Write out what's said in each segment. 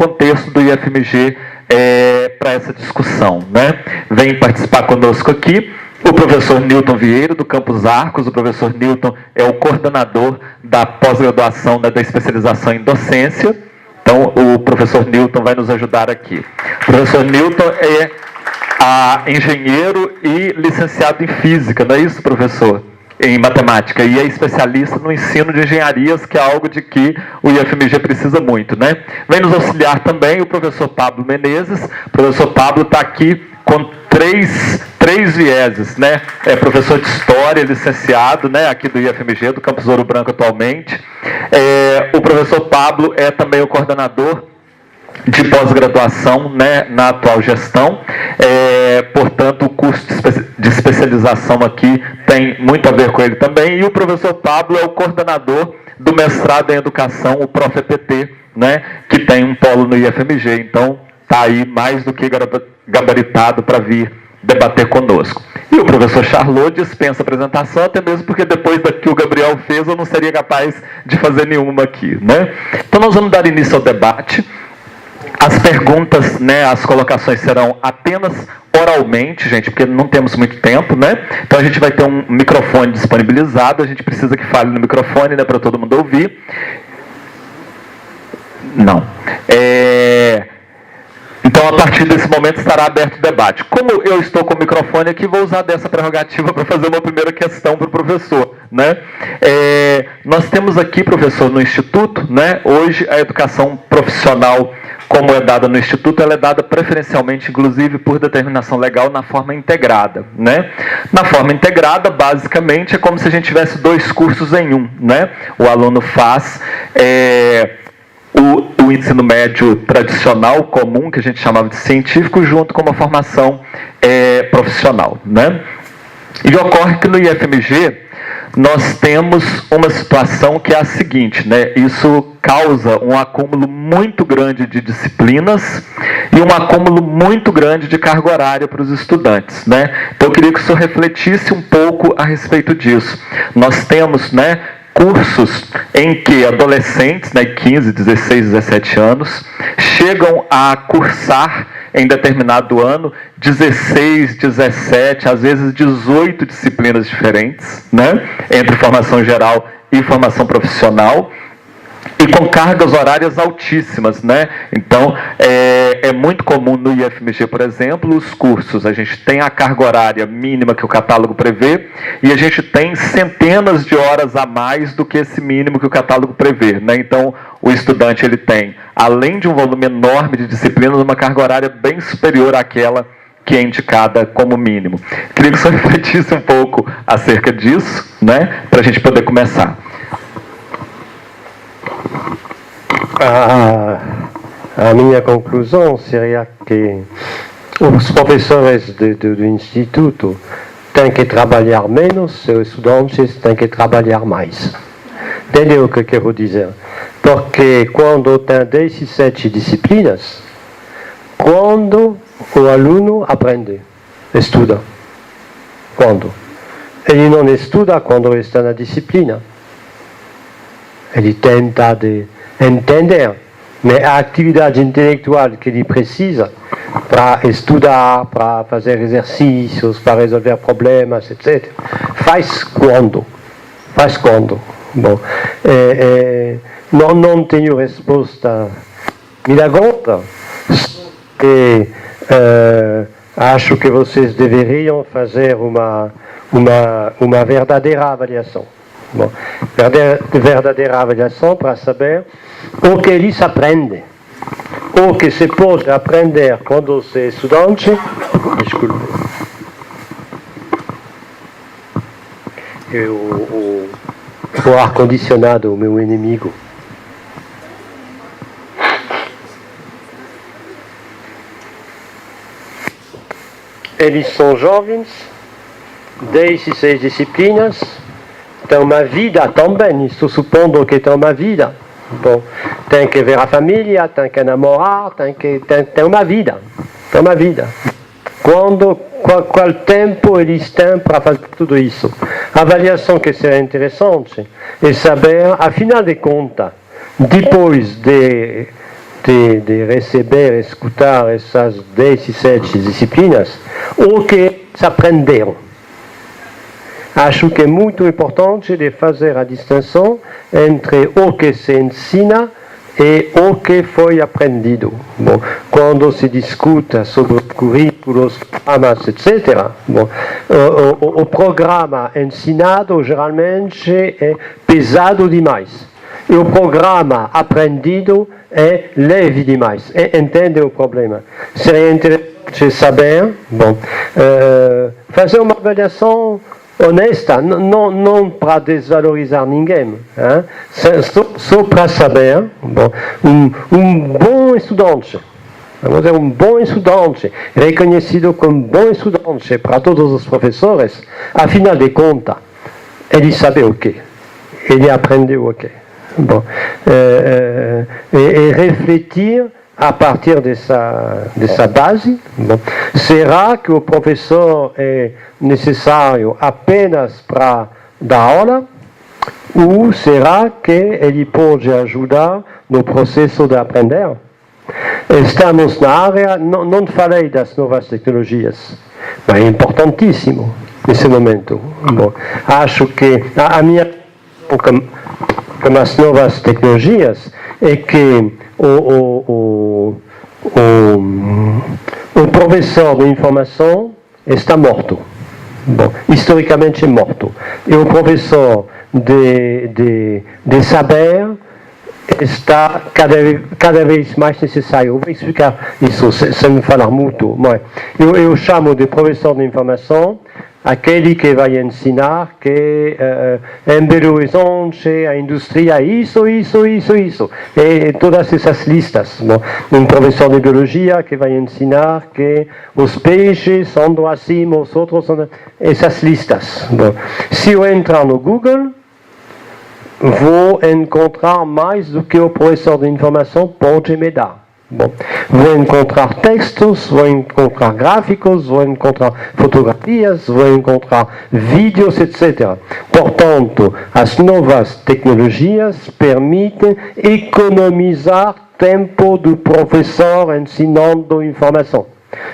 contexto do IFMG para essa discussão, né? Vem participar conosco aqui o professor Newton Vieira, do Campus Arcos. O professor Newton é o coordenador da pós-graduação, né, da especialização em docência. Então, o professor Newton vai nos ajudar aqui. O professor Newton é engenheiro e licenciado em física, não é isso, professor? Em matemática, e é especialista no ensino de engenharias, que é algo de que o IFMG precisa muito, né? Vem nos auxiliar também o professor Pablo Menezes. O professor Pablo está aqui com três vieses, né? É professor de História, licenciado, né, aqui do IFMG, do Campus Ouro Branco atualmente. O professor Pablo é também o coordenador de pós-graduação, né, na atual gestão. Portanto, o curso de especialização aqui tem muito a ver com ele também. E o professor Pablo é o coordenador do mestrado em educação, o ProfEPT, né, que tem um polo no IFMG. Então, está aí mais do que gabaritado para vir debater conosco. E o professor Charlot dispensa apresentação, até mesmo porque depois da que o Gabriel fez, eu não seria capaz de fazer nenhuma aqui, né? Então, nós vamos dar início ao debate. As perguntas, né, as colocações serão apenas oralmente, gente, porque não temos muito tempo, né? Então a gente vai ter um microfone disponibilizado, a gente precisa que fale no microfone, né, para todo mundo ouvir. Não. Então, a partir desse momento, estará aberto o debate. Como eu estou com o microfone aqui, vou usar dessa prerrogativa para fazer uma primeira questão para o professor, né? Nós temos aqui, professor, no Instituto, né, hoje a educação profissional, como é dada no Instituto, ela é dada preferencialmente, inclusive, por determinação legal, na forma integrada, né? Na forma integrada, basicamente, é como se a gente tivesse 2 cursos em um, né? O aluno faz o ensino médio tradicional, comum, que a gente chamava de científico, junto com uma formação profissional, né? E ocorre que no IFMG nós temos uma situação que é a seguinte, né? Isso causa um acúmulo muito grande de disciplinas e um acúmulo muito grande de carga horária para os estudantes, né? Então eu queria que o senhor refletisse um pouco a respeito disso. Nós temos, né, cursos em que adolescentes, né, 15, 16, 17 anos, chegam a cursar em determinado ano 16, 17, às vezes 18 disciplinas diferentes, né, entre formação geral e formação profissional, e com cargas horárias altíssimas, né? Então, é muito comum no IFMG, por exemplo, os cursos, a gente tem a carga horária mínima que o catálogo prevê, e a gente tem centenas de horas a mais do que esse mínimo que o catálogo prevê, né? Então, o estudante, ele tem, além de um volume enorme de disciplinas, uma carga horária bem superior àquela que é indicada como mínimo. Queria que o senhor refletisse um pouco acerca disso, né? Para a gente poder começar. A minha conclusão seria que os professores do Instituto têm que trabalhar menos e os estudantes têm que trabalhar mais. Entendeu o que eu quero dizer? Porque quando tem 17 disciplinas, quando o aluno aprende, estuda. Quando? Ele não estuda quando está na disciplina. Ele tenta de entender, mas a atividade intelectual que ele precisa para estudar, para fazer exercícios, para resolver problemas, etc., faz quando? Faz quando? Bom, não tenho resposta milagrosa, e acho que vocês deveriam fazer uma verdadeira avaliação. Bom, verdadeira avaliação para saber o que eles aprendem, o que se pode aprender quando se é estudante. Desculpe. O ar-condicionado, o meu inimigo. Eles são jovens, 16 disciplinas, tem uma vida também, estou supondo que tem uma vida. Bom, tem que ver a família, tem que namorar, tem uma vida. Tem uma vida. Qual tempo eles têm para fazer tudo isso? A avaliação que seria interessante é saber, afinal de contas, depois de de receber e escutar essas 10 e 7 disciplinas, o que se aprenderam. Acho que é muito importante de fazer a distinção entre o que se ensina e o que foi aprendido. Bom, quando se discute sobre currículos, programas, etc., bom, o programa ensinado geralmente é pesado demais. E o programa aprendido é leve demais. Entende o problema? Seria interessante saber, bom, fazer uma avaliação honesta, não para desvalorizar ninguém, só para saber, bom, bom estudante, vamos dizer, um bom estudante, reconhecido como bom estudante para todos os professores, afinal de contas, ele sabe o quê? Ele aprendeu o quê? Bom, e refletir a partir dessa base. Bom, será que o professor é necessário apenas para dar aula? Ou será que ele pode ajudar no processo de aprender? Estamos na área, não falei das novas tecnologias, mas é importantíssimo nesse momento. Bom, acho que a minha com as novas tecnologias é que o professor de informação está morto. Bom, historicamente morto. E o professor de saber está cada vez mais necessário. Eu vou explicar isso sem falar muito. Mas eu chamo de professor de informação aquele que vai ensinar que em Belo Horizonte a indústria é isso. E todas essas listas. Bom, um professor de biologia que vai ensinar que os peixes andam assim, os outros andam... Essas listas. Bom, se eu entrar no Google, vou encontrar mais do que o professor de informação pode me dar. Bom, vou encontrar textos, vou encontrar gráficos, vou encontrar fotografias, vou encontrar vídeos, etc. Portanto, as novas tecnologias permitem economizar tempo do professor ensinando informação.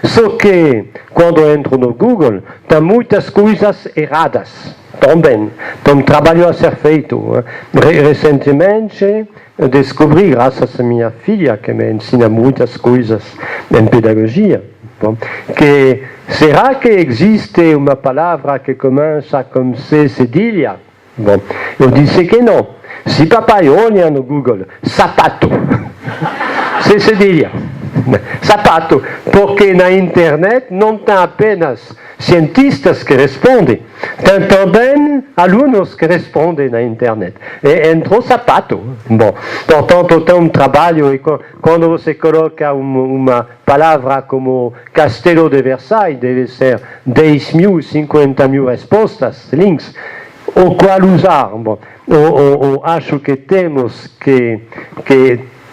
Só que, quando entro no Google, tem muitas coisas erradas. Também. Tem um trabalho a ser feito. Recentemente, descobri, graças à minha filha, que me ensina muitas coisas em pedagogia, bom, que será que existe uma palavra que começa com C cedilha? Bom, eu disse que não. Se papai olha no Google, sapato, C cedilha. Sapato, porque na internet não tem apenas cientistas que respondem, tem também alunos que respondem na internet. E entrou sapato. Bom, portanto, tem um trabalho, e quando você coloca uma palavra como Castelo de Versailles, deve ser 10 mil, 50 mil respostas, links, o qual usar. Bom, acho que temos que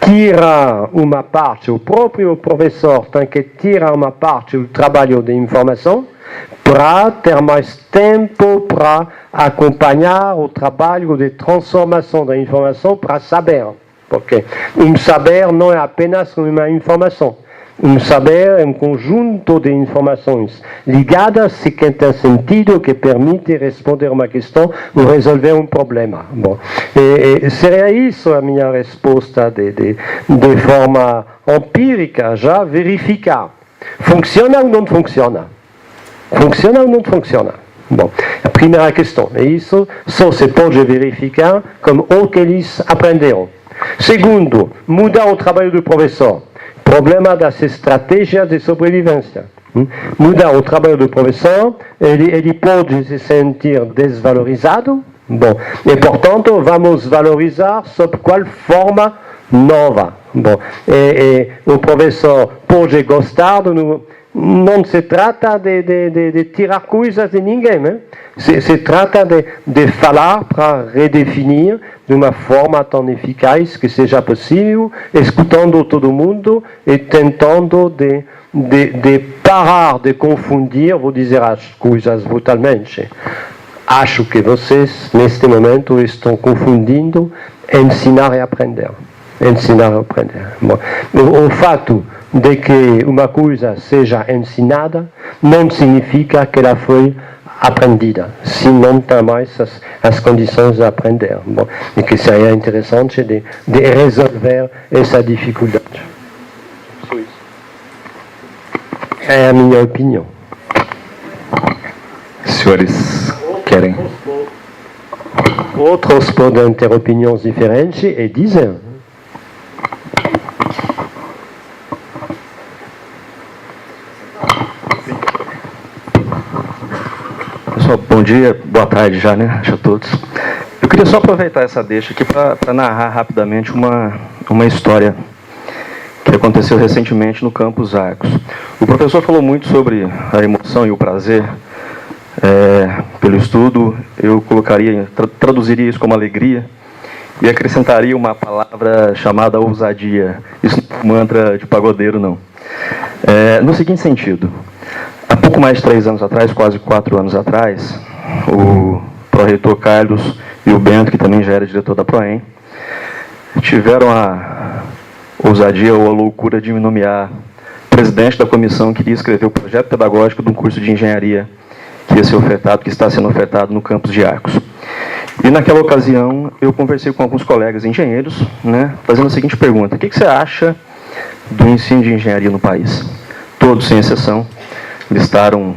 tirar uma parte, o próprio professor tem que tirar uma parte do trabalho de informação para ter mais tempo para acompanhar o trabalho de transformação da informação para saber. Porque um saber não é apenas uma informação. Um saber é um conjunto de informações ligadas que tem sentido, que permite responder uma questão ou resolver um problema. Bom, seria isso a minha resposta de forma empírica, já verificar. Funciona ou não funciona? Funciona ou não funciona? Bom, a primeira questão é isso, só se pode verificar como o que eles aprenderam. Segundo, mudar o trabalho do professor. Problema das estratégias de sobrevivência. Mudar o trabalho do professor, ele pode se sentir desvalorizado, bom, e portanto vamos valorizar sob qual forma nova. Bom, o professor pode gostar não se trata de tirar coisas de ninguém, né? Se trata de falar para redefinir de uma forma tão eficaz que seja possível, escutando todo mundo e tentando de parar de confundir, vou dizer as coisas brutalmente. Acho que vocês, neste momento, estão confundindo ensinar e aprender. ensinar a aprender. Bom, o fato de que uma coisa seja ensinada não significa que ela foi aprendida, se não tem mais as condições de aprender. Bom, e que seria interessante de resolver essa dificuldade. É a minha opinião. Senhores querem? Outros podem ter opiniões diferentes e dizer. Pessoal, bom dia, boa tarde já, né? A todos. Eu queria só aproveitar essa deixa aqui para narrar rapidamente uma história que aconteceu recentemente no Campus Arcos. O professor falou muito sobre a emoção e o prazer pelo estudo. Eu traduziria isso como alegria e acrescentaria uma palavra chamada ousadia. Isso não é um mantra de pagodeiro, não. No seguinte sentido, há pouco mais de 3 anos atrás, quase 4 anos atrás, o pró-reitor Carlos e o Bento, que também já era diretor da Proem, tiveram a ousadia ou a loucura de me nomear presidente da comissão que iria escrever o projeto pedagógico de um curso de engenharia que ia ser ofertado, que está sendo ofertado no campus de Arcos. E naquela ocasião eu conversei com alguns colegas engenheiros, né, fazendo a seguinte pergunta: o que você acha do ensino de engenharia no país? Todos, sem exceção, listaram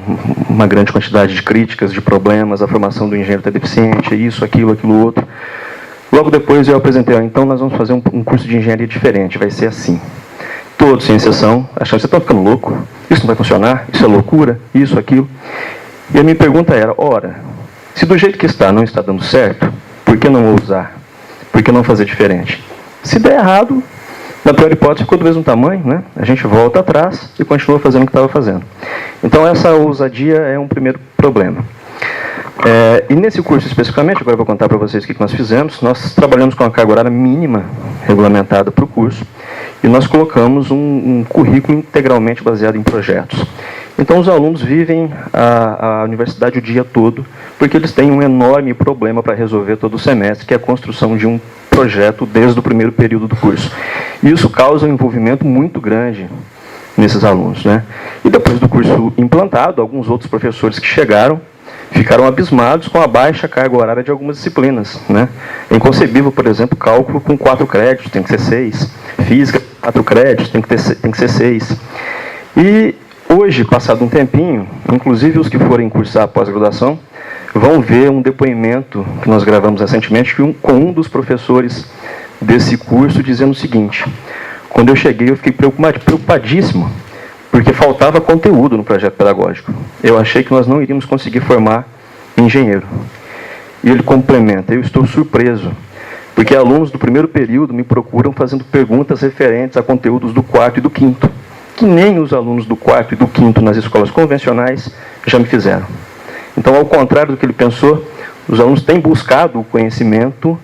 uma grande quantidade de críticas, de problemas, a formação do engenheiro está deficiente, isso, aquilo, outro. Logo depois eu apresentei, então nós vamos fazer um curso de engenharia diferente, vai ser assim. Todos, sem exceção, acharam: você está ficando louco? Isso não vai funcionar? Isso é loucura? Isso, aquilo. E a minha pergunta era: ora, se do jeito que está não está dando certo, por que não ousar? Por que não fazer diferente? Se der errado, na pior hipótese ficou do mesmo tamanho, né? A gente volta atrás e continua fazendo o que estava fazendo. Então essa ousadia é um primeiro problema. E nesse curso especificamente, agora eu vou contar para vocês o que nós fizemos. Nós trabalhamos com a carga horária mínima regulamentada para o curso e nós colocamos um currículo integralmente baseado em projetos. Então os alunos vivem a universidade o dia todo porque eles têm um enorme problema para resolver todo o semestre, que é a construção de um projeto desde o primeiro período do curso. E isso causa um envolvimento muito grande nesses alunos, né? E depois do curso implantado, alguns outros professores que chegaram ficaram abismados com a baixa carga horária de algumas disciplinas, né? É inconcebível, por exemplo, cálculo com 4 créditos, tem que ser 6. Física, 4 créditos, tem que ser 6. E hoje, passado um tempinho, inclusive os que forem cursar pós-graduação, vão ver um depoimento que nós gravamos recentemente com um dos professores desse curso, dizendo o seguinte: quando eu cheguei eu fiquei preocupadíssimo, porque faltava conteúdo no projeto pedagógico. Eu achei que nós não iríamos conseguir formar engenheiro. E ele complementa: eu estou surpreso, porque alunos do primeiro período me procuram fazendo perguntas referentes a conteúdos do 4º e do 5º, que nem os alunos do 4º e do 5º nas escolas convencionais já me fizeram. Então, ao contrário do que ele pensou, os alunos têm buscado o conhecimento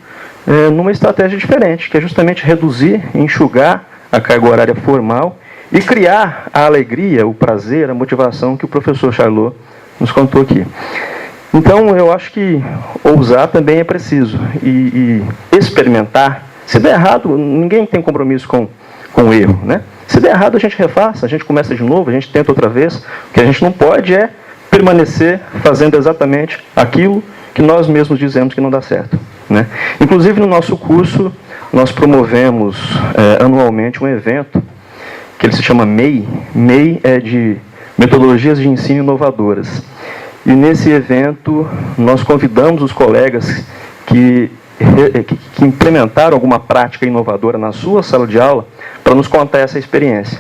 numa estratégia diferente, que é justamente reduzir, enxugar a carga horária formal e criar a alegria, o prazer, a motivação que o professor Charlot nos contou aqui. Então, eu acho que ousar também é preciso. E experimentar. Se der errado, ninguém tem compromisso com o erro, né? Se der errado, a gente refaça, a gente começa de novo, a gente tenta outra vez. O que a gente não pode é permanecer fazendo exatamente aquilo que nós mesmos dizemos que não dá certo, né? Inclusive, no nosso curso, nós promovemos anualmente um evento que ele se chama MEI. MEI é de Metodologias de Ensino Inovadoras. E nesse evento, nós convidamos os colegas que implementaram alguma prática inovadora na sua sala de aula para nos contar essa experiência.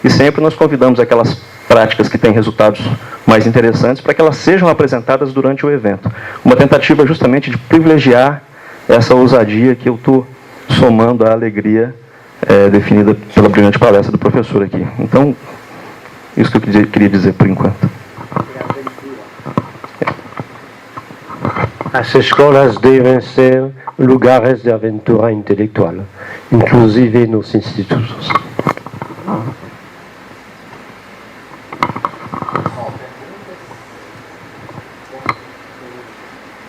E sempre nós convidamos aquelas práticas que têm resultados mais interessantes para que elas sejam apresentadas durante o evento. Uma tentativa justamente de privilegiar essa ousadia que eu estou somando à alegria definida pela brilhante palestra do professor aqui. Então, isso que eu queria dizer por enquanto. As escolas devem ser lugares de aventura intelectual, inclusive nos institutos.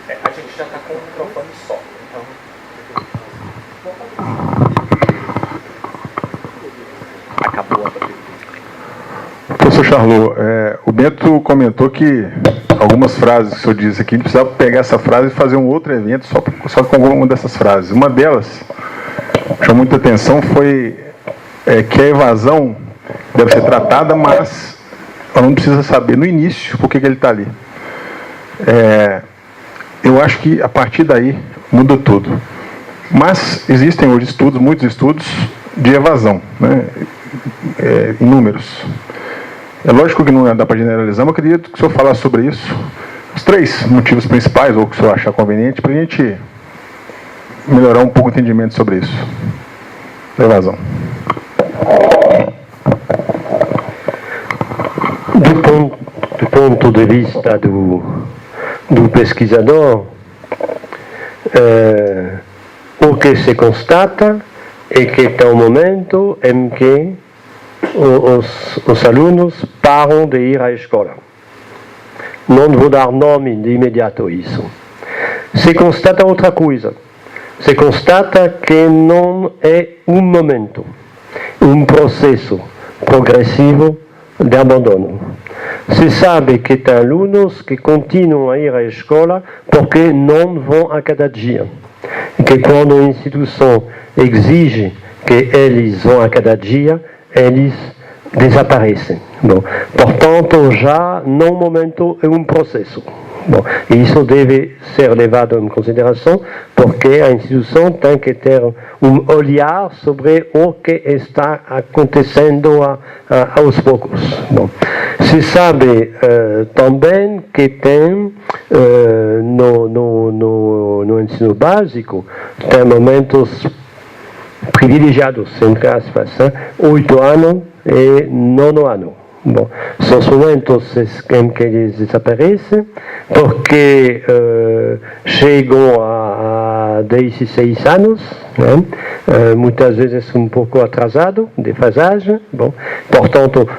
A gente já está com o microfone só, então... Charlot, o Bento comentou que algumas frases que o senhor disse aqui, a gente precisava pegar essa frase e fazer um outro evento só com uma dessas frases. Uma delas, chamou muita atenção, foi que a evasão deve ser tratada, mas o aluno precisa saber no início por que ele está ali. Eu acho que a partir daí muda tudo. Mas existem hoje muitos estudos de evasão, né? Inúmeros. É lógico que não dá para generalizar, mas eu queria que o senhor falasse sobre isso. Os 3 motivos principais, ou que o senhor achar conveniente, para a gente melhorar um pouco o entendimento sobre isso. Da evasão. Do ponto de vista do pesquisador, o que se constata é que está um momento em que os alunos param de ir à escola. Não vou dar nome de imediato a isso. Se constata outra coisa. Se constata que não é um momento, um processo progressivo de abandono. Se sabe que tem alunos que continuam a ir à escola porque não vão a cada dia. E que quando a instituição exige que eles vão a cada dia, eles desaparecem. Bom, portanto, já num momento é um processo. Bom, isso deve ser levado em consideração porque a instituição tem que ter um olhar sobre o que está acontecendo aos poucos. Bom, se sabe também que tem no ensino básico tem momentos privilegiados, entre aspas, 8 anos e 9 anos. Bom, são os momentos em que eles desaparecem porque chegam a 16 anos, né? Muitas vezes um pouco atrasado, defasagem. Bom, portanto,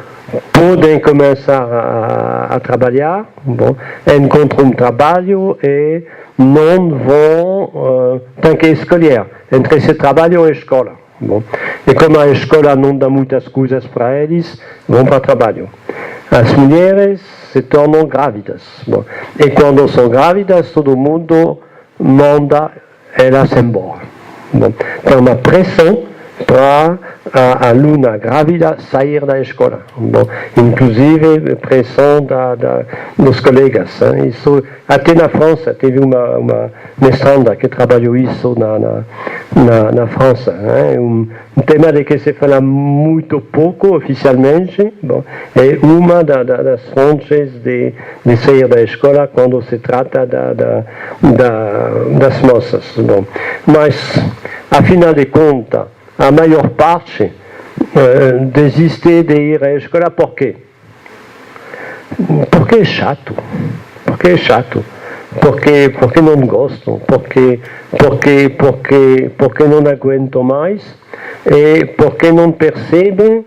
podem começar a trabalhar, bom, encontram um trabalho e não vão, têm que escolher entre esse trabalho e a escola. Bom, e como a escola não dá muitas coisas para eles, vão para o trabalho. As mulheres se tornam grávidas. Bom, e quando são grávidas, todo mundo manda elas embora. Bom, tem uma pressão para a aluna grávida sair da escola. Bom, inclusive pressão dos colegas. Isso, até na França, teve uma mestranda que trabalhou isso na França. Um tema de que se fala muito pouco oficialmente. Bom, é uma das fontes de sair da escola quando se trata das moças. Bom, mas, afinal de contas, a maior parte desiste de ir à escola. Por quê? Porque é chato. Porque é chato. Porque não gostam. Porque não aguentam mais. E porque não percebem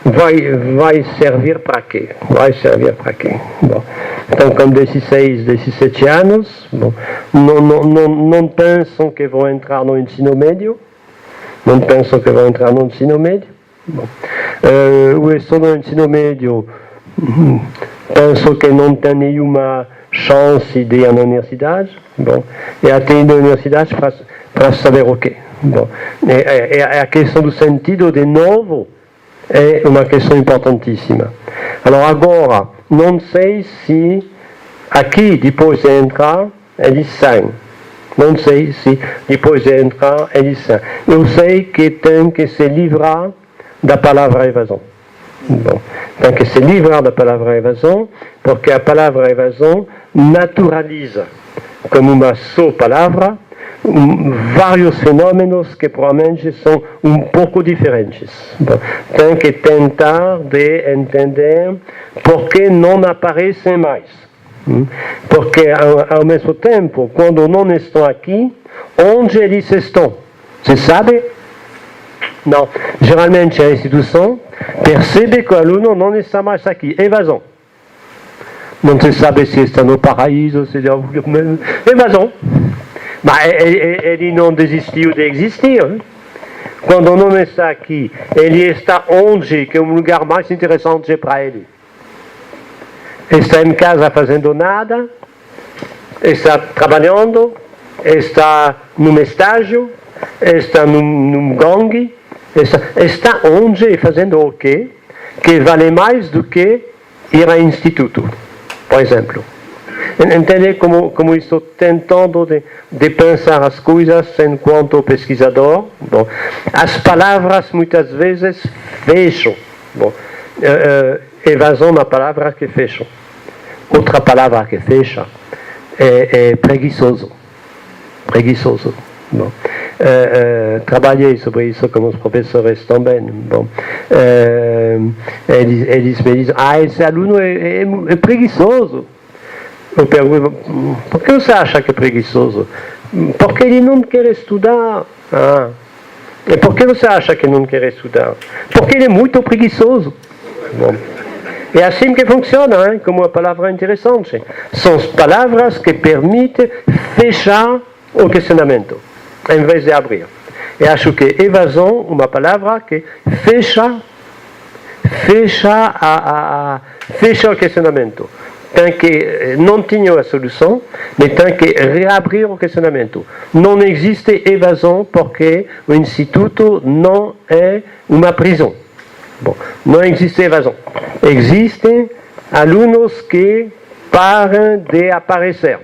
vai servir para quê? Vai servir para quê? Bom, então, com 16, 17 anos, bom, não pensam que vão entrar no ensino médio. Não pensam que vão entrar no ensino médio. Bom, ou estão no ensino médio, pensam que não tem nenhuma chance de ir na universidade. Bom, e até ir na universidade para saber o quê. Bom, a questão do sentido, de novo, é uma questão importantíssima. Agora, não sei se aqui, depois de entrar, eles saem. Não sei se depois de entrar eles saem. Eu sei que tem que se livrar da palavra evasão. Bom, tem que se livrar da palavra evasão, porque a palavra evasão naturaliza, como uma só palavra, vários fenômenos que provavelmente são um pouco diferentes. Bom, tem que tentar de entender por que não aparecem mais. Porque ao mesmo tempo, quando não estão aqui, onde eles estão? Você sabe? Não. Geralmente a instituição percebe que o aluno não está mais aqui. Evasão. Não se sabe se está no paraíso, se evasão. Mas ele não desistiu de existir. Quando não está aqui, ele está onde? Que é um lugar mais interessante para ele. Está em casa fazendo nada, está trabalhando, está num estágio, está num gangue, está onde e fazendo o quê? Que vale mais do que ir ao instituto, por exemplo. Entende como estou tentando de pensar as coisas enquanto pesquisador? Bom, as palavras muitas vezes fecham. Bom, evasão é uma palavra que fecha. Outra palavra que fecha é preguiçoso. Preguiçoso. Bom, trabalhei sobre isso com os professores também. Bom, eles me dizem, esse aluno é preguiçoso. Eu pergunto, por que você acha que é preguiçoso? Porque ele não quer estudar. Ah. E por que você acha que não quer estudar? Porque ele é muito preguiçoso. Bom. É assim que funciona, hein? Como uma palavra interessante. São palavras que permitem fechar o questionamento, em vez de abrir. E acho que evasão, uma palavra que fecha o questionamento. Tem que não tinha a solução, mas tem que reabrir o questionamento. Não existe evasão porque o instituto não é uma prisão. Bom, não existe evasão. Existem alunos que param de aparecer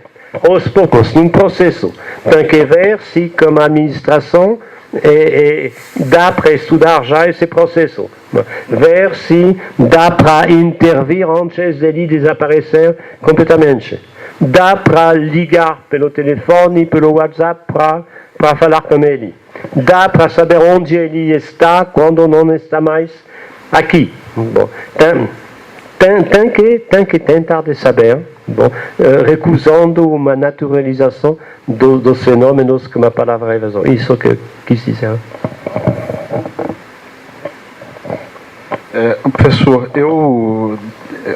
aos poucos num processo. Tem que ver se, como administração, dá para estudar já esse processo. Ver se dá para intervir antes dele desaparecer completamente. Dá para ligar pelo telefone, pelo WhatsApp para falar com ele. Dá para saber onde ele está quando não está mais aqui. Bom, tem que tentar de saber, bom, recusando uma naturalização dos fenômenos como a palavra evasão. Isso que eu quis dizer. Professor,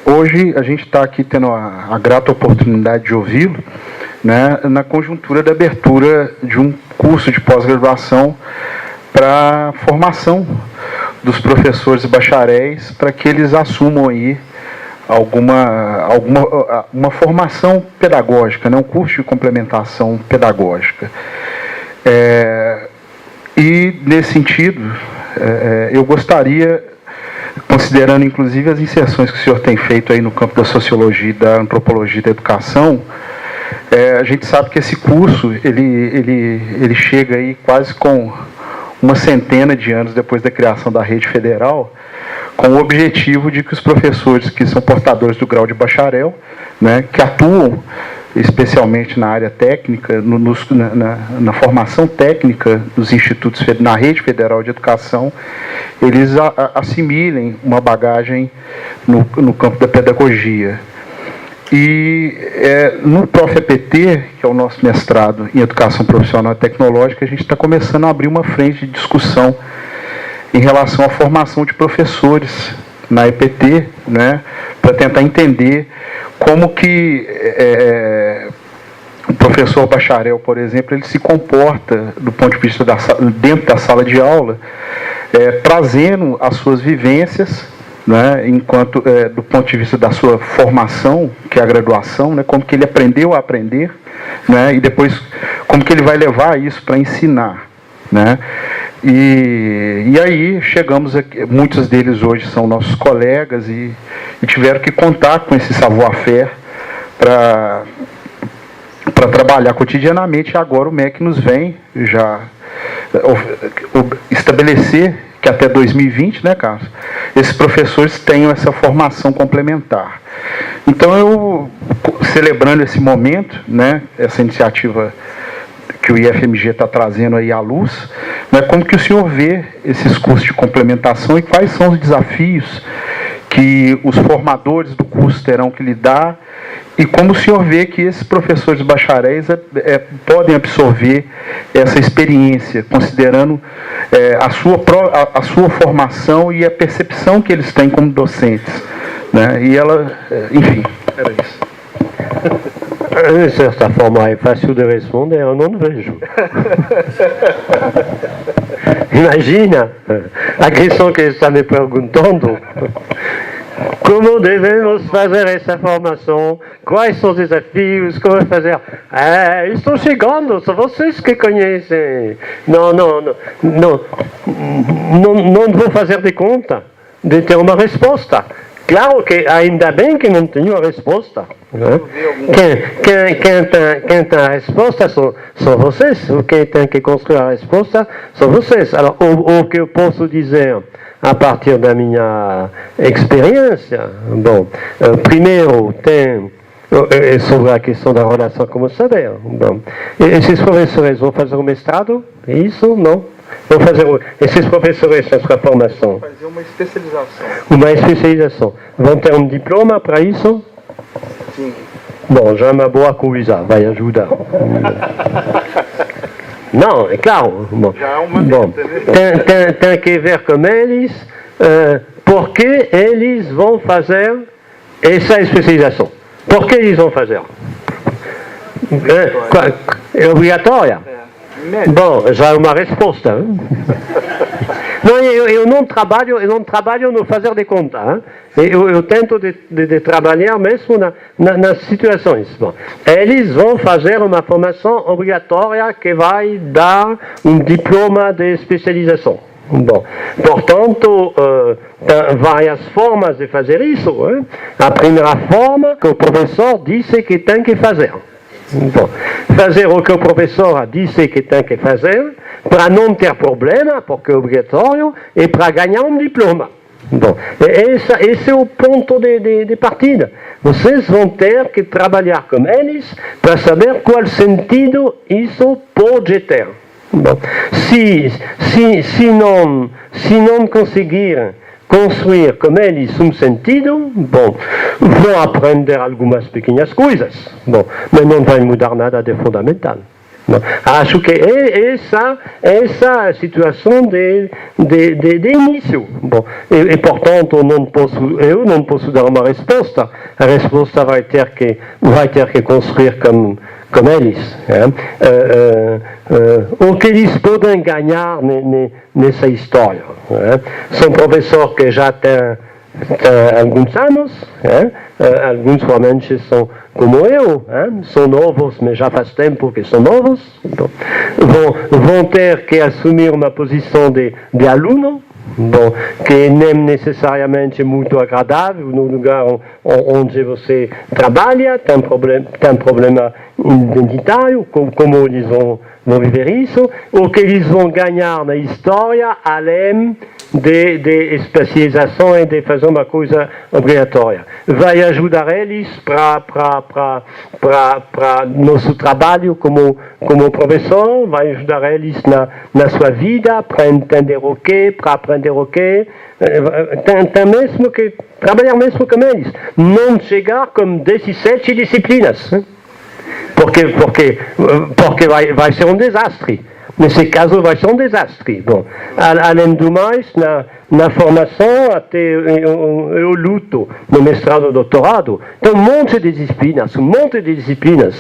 hoje a gente está aqui tendo a grata oportunidade de ouvi-lo, né, na conjuntura da abertura de um curso de pós-graduação para formação dos professores e bacharéis, para que eles assumam aí uma formação pedagógica, né, um curso de complementação pedagógica. E, nesse sentido, eu gostaria, considerando inclusive as inserções que o senhor tem feito aí no campo da sociologia, da antropologia e da educação, a gente sabe que esse curso ele chega aí quase com uma centena de anos depois da criação da rede federal, com o objetivo de que os professores que são portadores do grau de bacharel, né, que atuam especialmente na área técnica, na formação técnica dos institutos, na rede federal de educação, eles assimilem uma bagagem no campo da pedagogia. E no ProfEPT, que é o nosso mestrado em Educação Profissional e Tecnológica, a gente está começando a abrir uma frente de discussão em relação à formação de professores na EPT, né, para tentar entender como que o professor bacharel, por exemplo, ele se comporta do ponto de vista dentro da sala de aula, trazendo as suas vivências, né, enquanto do ponto de vista da sua formação, que é a graduação, né, como que ele aprendeu a aprender, né, e depois como que ele vai levar isso para ensinar, né. E aí chegamos aqui, muitos deles hoje são nossos colegas e tiveram que contar com esse savoir-faire para trabalhar cotidianamente. Agora o MEC nos vem já estabelecer que até 2020, né, Carlos, esses professores tenham essa formação complementar. Então eu, celebrando esse momento, né, essa iniciativa que o IFMG está trazendo aí à luz, né, como que o senhor vê esses cursos de complementação e quais são os desafios que os formadores do curso terão que lidar e como o senhor vê que esses professores bacharéis podem absorver essa experiência, considerando a sua formação e a percepção que eles têm como docentes, né? E ela, enfim, era isso. De certa forma é fácil de responder, eu não vejo. Imagina a questão que está me perguntando. como devemos fazer essa formação, quais são os desafios, como fazer. Estou chegando, são vocês que conhecem. Não vou fazer de conta de ter uma resposta. Claro que ainda bem que não tenho a resposta. Né? Quem tem a resposta são vocês. Quem tem que construir a resposta são vocês. Alors, o que eu posso dizer a partir da minha experiência, bom, primeiro tem sobre a questão da relação com o saber. Bom, esses professores vão fazer um mestrado? Isso? Não? Vão fazer esses professores essa formação? Fazer uma especialização. Uma especialização. Vão ter um diploma para isso? Sim. Bom, já é uma boa coisa, vai ajudar. Não, é claro. Bom, tem que ver com eles, porque eles vão fazer essa especialização. Por que eles vão fazer? É obrigatória? Bom, já é uma resposta. Não, eu não trabalho no fazer de conta. Eu tento de trabalhar mesmo nas situações. Bom, eles vão fazer uma formação obrigatória que vai dar um diploma de especialização. Bom, portanto, tem várias formas de fazer isso. A primeira forma que o professor disse que tem que fazer. Bom, fazer o que o professor disse que tem que fazer para não ter problema, porque é obrigatório, e para ganhar um diploma. Bom, esse é o ponto de partida. Vocês vão ter que trabalhar com eles para saber qual sentido isso pode ter. Bom, se não conseguir construir com eles um sentido, bom, vão aprender algumas pequenas coisas, bom, mas não vai mudar nada de fundamental. Bom, acho que essa a situação de início. Bom, e portanto, eu não posso dar uma resposta. A resposta vai ter que construir com eles. O que eles podem ganhar nessa história. São professores que já têm alguns anos, alguns realmente são como eu, são novos, mas já faz tempo que são novos, então, vão ter que assumir uma posição de aluno, bom, que nem necessariamente é muito agradável no lugar onde você trabalha, tem problema identitário, como eles vão viver isso, o que eles vão ganhar na história, além de especialização e de fazer uma coisa obrigatória. Vai ajudar eles para nosso trabalho como professor, vai ajudar eles na sua vida, para entender o que, para aprender o que. Tem mesmo que trabalhar mesmo com eles. Não chegar com 17 disciplinas. Porque vai ser um desastre. Nesse caso vai ser um desastre. Bom, além do mais, na formação, até eu luto no mestrado e doutorado, tem um monte de disciplinas.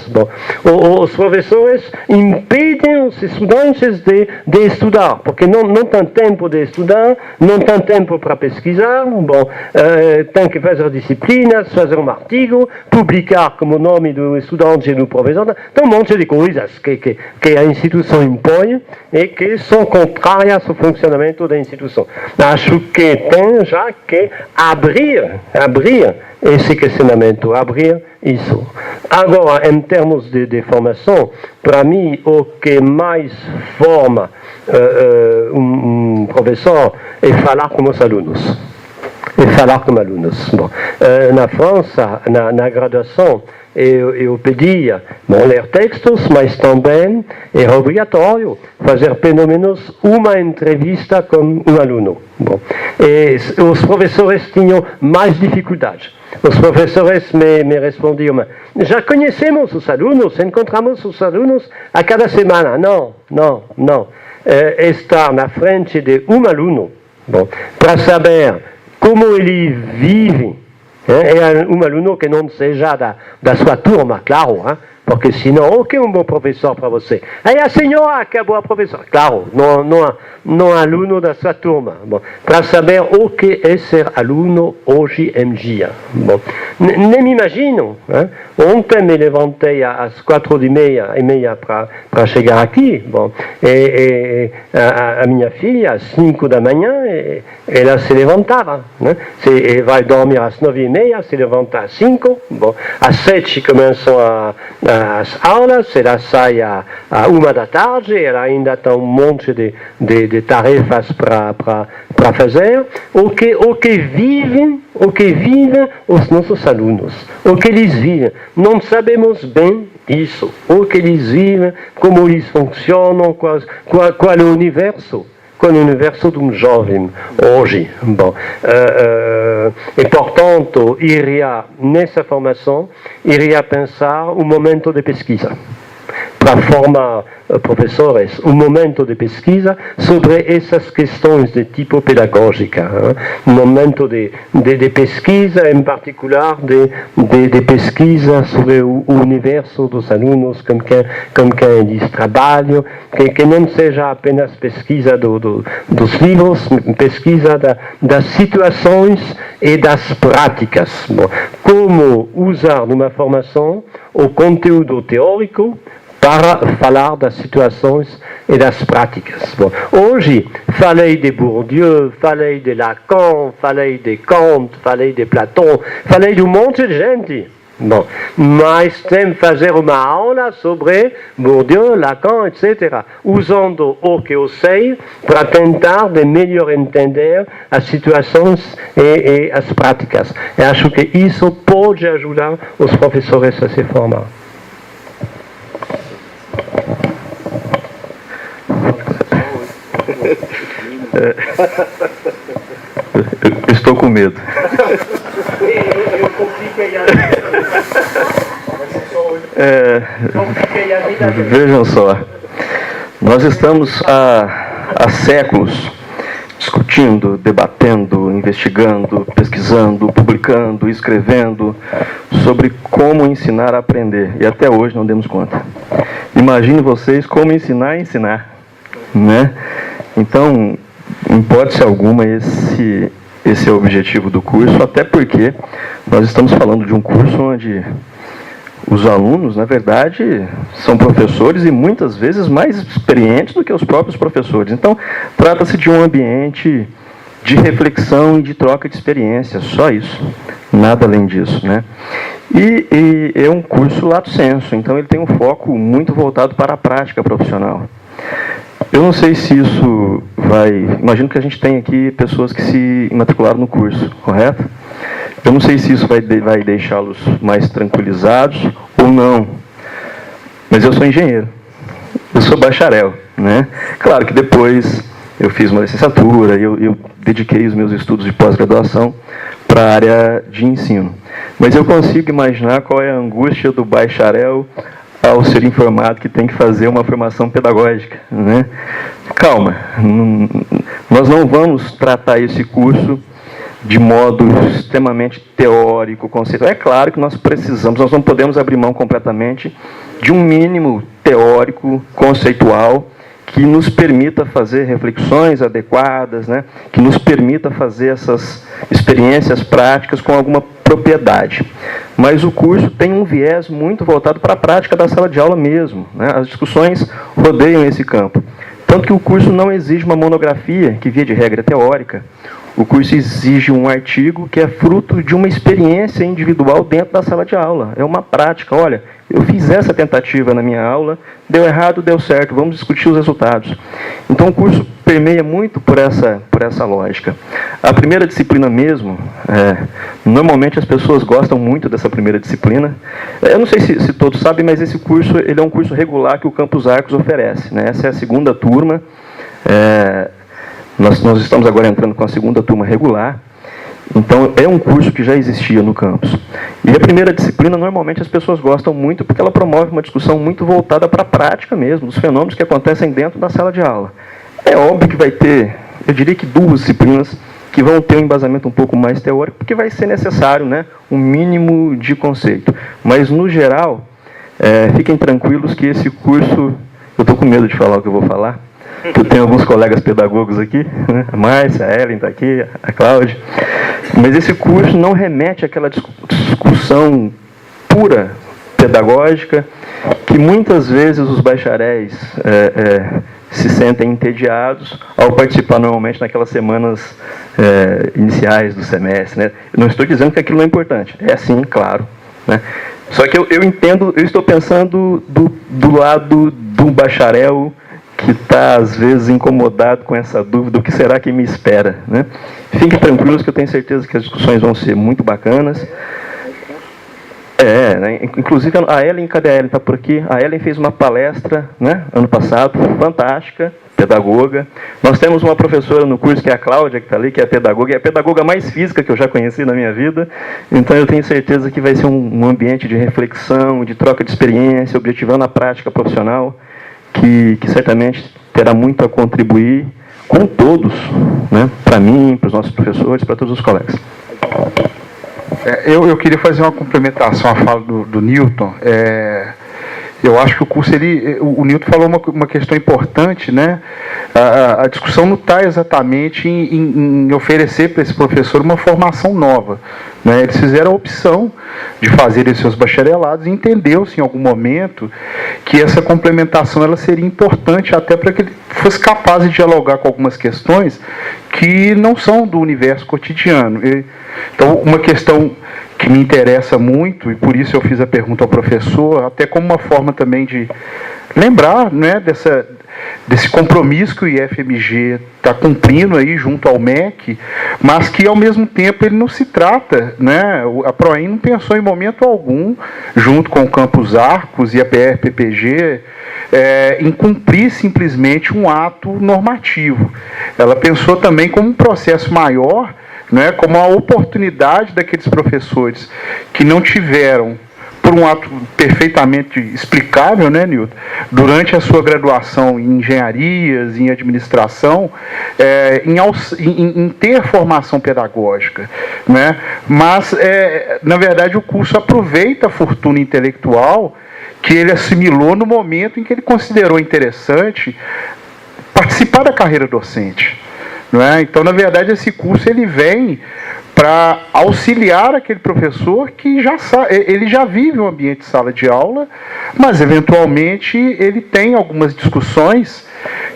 Bom, os professores impedem os estudantes de estudar, porque não tem tempo de estudar, não tem tempo para pesquisar, bom, tem que fazer disciplinas, fazer um artigo, publicar como nome do estudante e do professor, tem um monte de coisas que a instituição impõe e que são contrárias ao funcionamento da instituição. Acho que tem já que abrir esse questionamento, abrir isso. Agora, em termos de formação, para mim, o que mais forma um professor é falar com os alunos. Bom, na França, na graduação, eu pedia ler textos, mas também era obrigatório fazer pelo menos uma entrevista com um aluno. Bom, e os professores tinham mais dificuldade. Os professores me respondiam, já conhecemos os alunos, encontramos os alunos a cada semana. Não. Estar na frente de um aluno, bom, para saber como ele vive, é um aluno que não seja da sua turma, claro, porque senão, o que é um bom professor para você? É a senhora que é boa professora. Claro, não aluno da sua turma. Bom, para saber o que é ser aluno hoje em dia. Bom, nem me imagino. Hein? Ontem me levantei às 4h30 para chegar aqui. Bom, e a minha filha, às 5 da manhã, ela se levantava. Né? Vai dormir às 9h30, se levanta às 5. Bom, às 7 começam as aulas, ela sai à 1 da tarde, ela ainda tem um monte de tarefas para fazer. O que vivem os nossos alunos, o que eles vivem. Não sabemos bem isso, o que eles vivem, como eles funcionam, qual é o universo. Com o universo de um jovem hoje. Bom, e, portanto, nessa formação, iria pensar um momento de pesquisa para formar professores, um momento de pesquisa sobre essas questões de tipo pedagógica. Um momento de pesquisa, em particular, de pesquisa sobre o universo dos alunos com quem eles trabalham, que não seja apenas pesquisa dos livros, pesquisa das situações e das práticas. Bom, como usar numa formação o conteúdo teórico para falar das situações e das práticas. Bom, hoje falei de Bourdieu, falei de Lacan, falei de Kant, falei de Platão, falei de um monte de gente. Bom, mas tem que fazer uma aula sobre Bourdieu, Lacan, etc., usando o que eu sei para tentar de melhor entender as situações e as práticas. Eu acho que isso pode ajudar os professores a se formar. Eu estou com medo. Vejam só, nós estamos há séculos discutindo, debatendo, investigando, pesquisando, publicando, escrevendo sobre como ensinar a aprender, e até hoje não demos conta. Imagine vocês como ensinar a ensinar, né? Então, em hipótese alguma, esse é o objetivo do curso, até porque nós estamos falando de um curso onde os alunos, na verdade, são professores e muitas vezes mais experientes do que os próprios professores. Então, trata-se de um ambiente de reflexão e de troca de experiências, só isso, nada além disso, né? E é um curso lato sensu, então ele tem um foco muito voltado para a prática profissional. Eu não sei se isso vai... Imagino que a gente tem aqui pessoas que se matricularam no curso, correto? Eu não sei se isso vai deixá-los mais tranquilizados ou não. Mas eu sou engenheiro. Eu sou bacharel, né? Claro que depois eu fiz uma licenciatura, eu dediquei os meus estudos de pós-graduação para a área de ensino. Mas eu consigo imaginar qual é a angústia do bacharel ao ser informado que tem que fazer uma formação pedagógica, né? Calma, nós não vamos tratar esse curso de modo extremamente teórico, conceitual. É claro que nós não podemos abrir mão completamente de um mínimo teórico, conceitual, que nos permita fazer reflexões adequadas, né? Que nos permita fazer essas experiências práticas com alguma propriedade. Mas o curso tem um viés muito voltado para a prática da sala de aula mesmo, né? As discussões rodeiam esse campo. Tanto que o curso não exige uma monografia, que via de regra é teórica. O curso exige um artigo que é fruto de uma experiência individual dentro da sala de aula. É uma prática. Olha, eu fiz essa tentativa na minha aula, deu errado, deu certo, vamos discutir os resultados. Então o curso permeia muito por essa lógica. A primeira disciplina mesmo, normalmente as pessoas gostam muito dessa primeira disciplina. Eu não sei se todos sabem, mas esse curso ele é um curso regular que o Campus Arcos oferece, né? Essa é a segunda turma. Nós estamos agora entrando com a segunda turma regular, então é um curso que já existia no campus. E a primeira disciplina, normalmente as pessoas gostam muito porque ela promove uma discussão muito voltada para a prática mesmo, dos fenômenos que acontecem dentro da sala de aula. É óbvio que vai ter, eu diria que 2 disciplinas que vão ter um embasamento um pouco mais teórico, porque vai ser necessário, né, um mínimo de conceito. Mas, no geral, fiquem tranquilos que esse curso, eu estou com medo de falar o que eu vou falar, porque eu tenho alguns colegas pedagogos aqui, né? A Márcia, a Ellen está aqui, a Cláudia, mas esse curso não remete àquela discussão pura pedagógica que muitas vezes os bacharéis se sentem entediados ao participar normalmente naquelas semanas iniciais do semestre, né? Eu não estou dizendo que aquilo não é importante, é sim, claro, né? Só que eu entendo, eu estou pensando do lado do bacharel que está às vezes incomodado com essa dúvida, o que será que me espera, né? Fiquem tranquilos que eu tenho certeza que as discussões vão ser muito bacanas. Né? Inclusive a Ellen, cadê a Ellen? Está por aqui. A Ellen fez uma palestra, né, ano passado, fantástica, pedagoga. Nós temos uma professora no curso, que é a Cláudia, que está ali, que é a pedagoga mais física que eu já conheci na minha vida. Então eu tenho certeza que vai ser um ambiente de reflexão, de troca de experiência, objetivando a prática profissional, que certamente terá muito a contribuir com todos, né, para mim, para os nossos professores, para todos os colegas. Eu queria fazer uma complementação à fala do Newton. Eu acho que o curso, o Newton falou uma questão importante, né? A discussão não está exatamente em oferecer para esse professor uma formação nova, né? Eles fizeram a opção de fazer esses seus bacharelados e entendeu-se em algum momento que essa complementação ela seria importante até para que ele fosse capaz de dialogar com algumas questões que não são do universo cotidiano. Então, uma questão que me interessa muito, e por isso eu fiz a pergunta ao professor, até como uma forma também de lembrar, né, desse compromisso que o IFMG está cumprindo aí junto ao MEC, mas que ao mesmo tempo ele não se trata, né, a Proem não pensou em momento algum, junto com o Campus Arcos e a PRPPG, em cumprir simplesmente um ato normativo. Ela pensou também como um processo maior, né, como a oportunidade daqueles professores que não tiveram, por um ato perfeitamente explicável, né, Nilton, durante a sua graduação em engenharias, em administração, em ter formação pedagógica, né? Mas, na verdade, o curso aproveita a fortuna intelectual que ele assimilou no momento em que ele considerou interessante participar da carreira docente. Não é? Então, na verdade, esse curso ele vem para auxiliar aquele professor que ele já vive um ambiente de sala de aula, mas, eventualmente, ele tem algumas discussões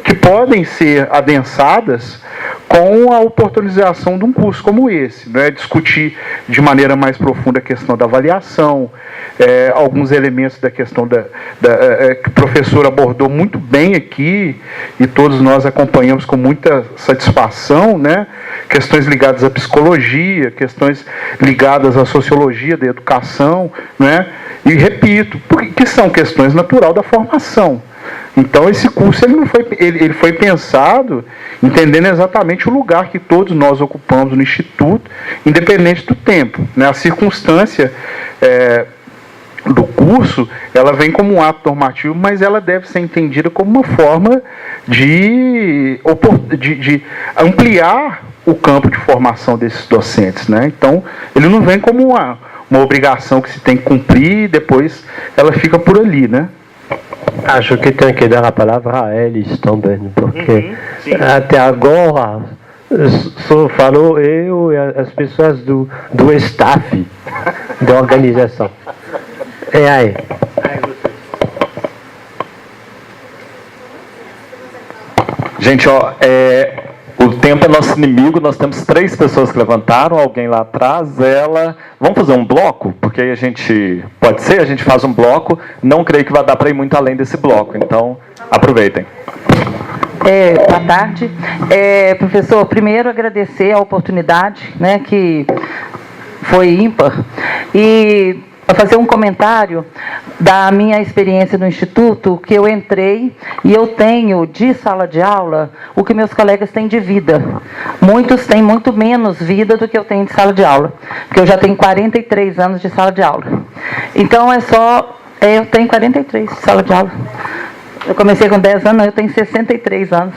que podem ser adensadas com a oportunização de um curso como esse, né? Discutir de maneira mais profunda a questão da avaliação, alguns elementos da questão que o professor abordou muito bem aqui, e todos nós acompanhamos com muita satisfação, né? Questões ligadas à psicologia, questões ligadas à sociologia da educação, né? E repito, que são questões naturais da formação. Então esse curso ele foi pensado entendendo exatamente o lugar que todos nós ocupamos no Instituto, independente do tempo, né? A circunstância do curso, ela vem como um ato normativo, mas ela deve ser entendida como uma forma de ampliar o campo de formação desses docentes, né? Então ele não vem como uma obrigação que se tem que cumprir e depois ela fica por ali, né? Acho que tem que dar a palavra a eles também, porque até agora só falou eu e as pessoas do staff da organização. E aí? Gente, o tempo é nosso inimigo, nós temos 3 pessoas que levantaram, alguém lá atrás, Vamos fazer um bloco? Porque aí a gente faz um bloco, não creio que vai dar para ir muito além desse bloco, então aproveitem. Boa tarde. Professor, primeiro agradecer a oportunidade, né, que foi ímpar, e fazer um comentário da minha experiência no Instituto, que eu entrei e eu tenho de sala de aula o que meus colegas têm de vida. Muitos têm muito menos vida do que eu tenho de sala de aula, porque eu já tenho 43 anos de sala de aula. Então eu tenho 43 de sala de aula. Eu comecei com 10 anos, eu tenho 63 anos.